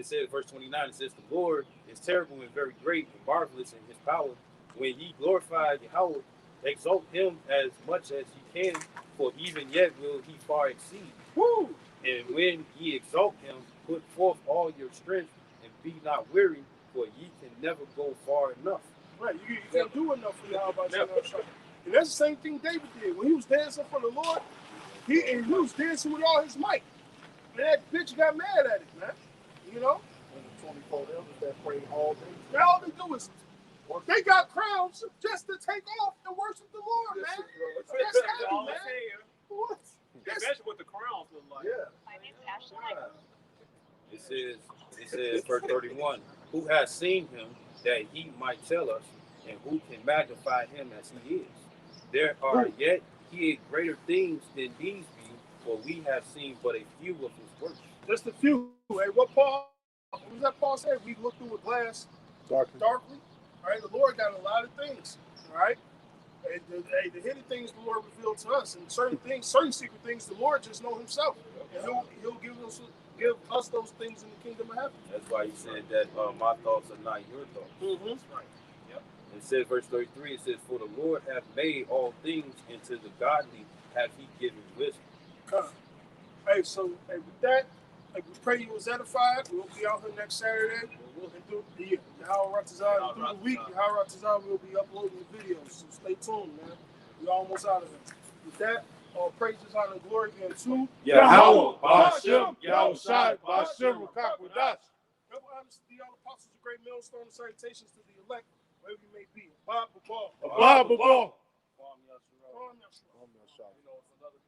said, verse 29, it says, the Lord is terrible and very great and marvelous in his power. When ye glorify Yahweh, exalt him as much as ye can, for even yet will he far exceed. Woo! And when ye exalt him, put forth all your strength, and be not weary, for ye can never go far enough. Right, you can't do enough for Yahweh Shai. And that's the same thing David did. When he was dancing for the Lord, he was dancing with all his might. And that bitch got mad at it, man. You know? And the 24 elders that pray all day. Now all they do is, they got crowns just to take off and worship the Lord, man. That's happy, All man. hair. What? That's, Imagine what the crowns look like. Yeah. My name's Ashley. It says, verse 31, who has seen him that he might tell us, and who can magnify him as he is? There are yet here greater things than these be, for we have seen but a few of his works. just a few. Hey, what was that Paul said? We look through a glass darkly. All right, the Lord got a lot of things. All right. And the hidden things the Lord revealed to us, and certain things, certain secret things, the Lord just know Himself, and He'll give us those things in the kingdom of heaven. That's why he said that my thoughts are not your thoughts. Mm-hmm. That's right. Yep. It says, verse 33, it says, for the Lord hath made all things, and to the godly hath he given wisdom. Hey, so with that, we pray you was edified. We'll be out here next Saturday. And through the Yahweh Ratazah, through the week, Yahweh Ratazah will be uploading the videos. So stay tuned, man. We're almost out of here. With that, all praises, honor, and glory again to Yahweh, Ba'ashem, Yahweh Shai, Ba'ashem, Rakakwadash. Double honors to the all apostles, a great millstone, and salutations to the elect, wherever you may be. Bob, Abba, Baba. You know, it's another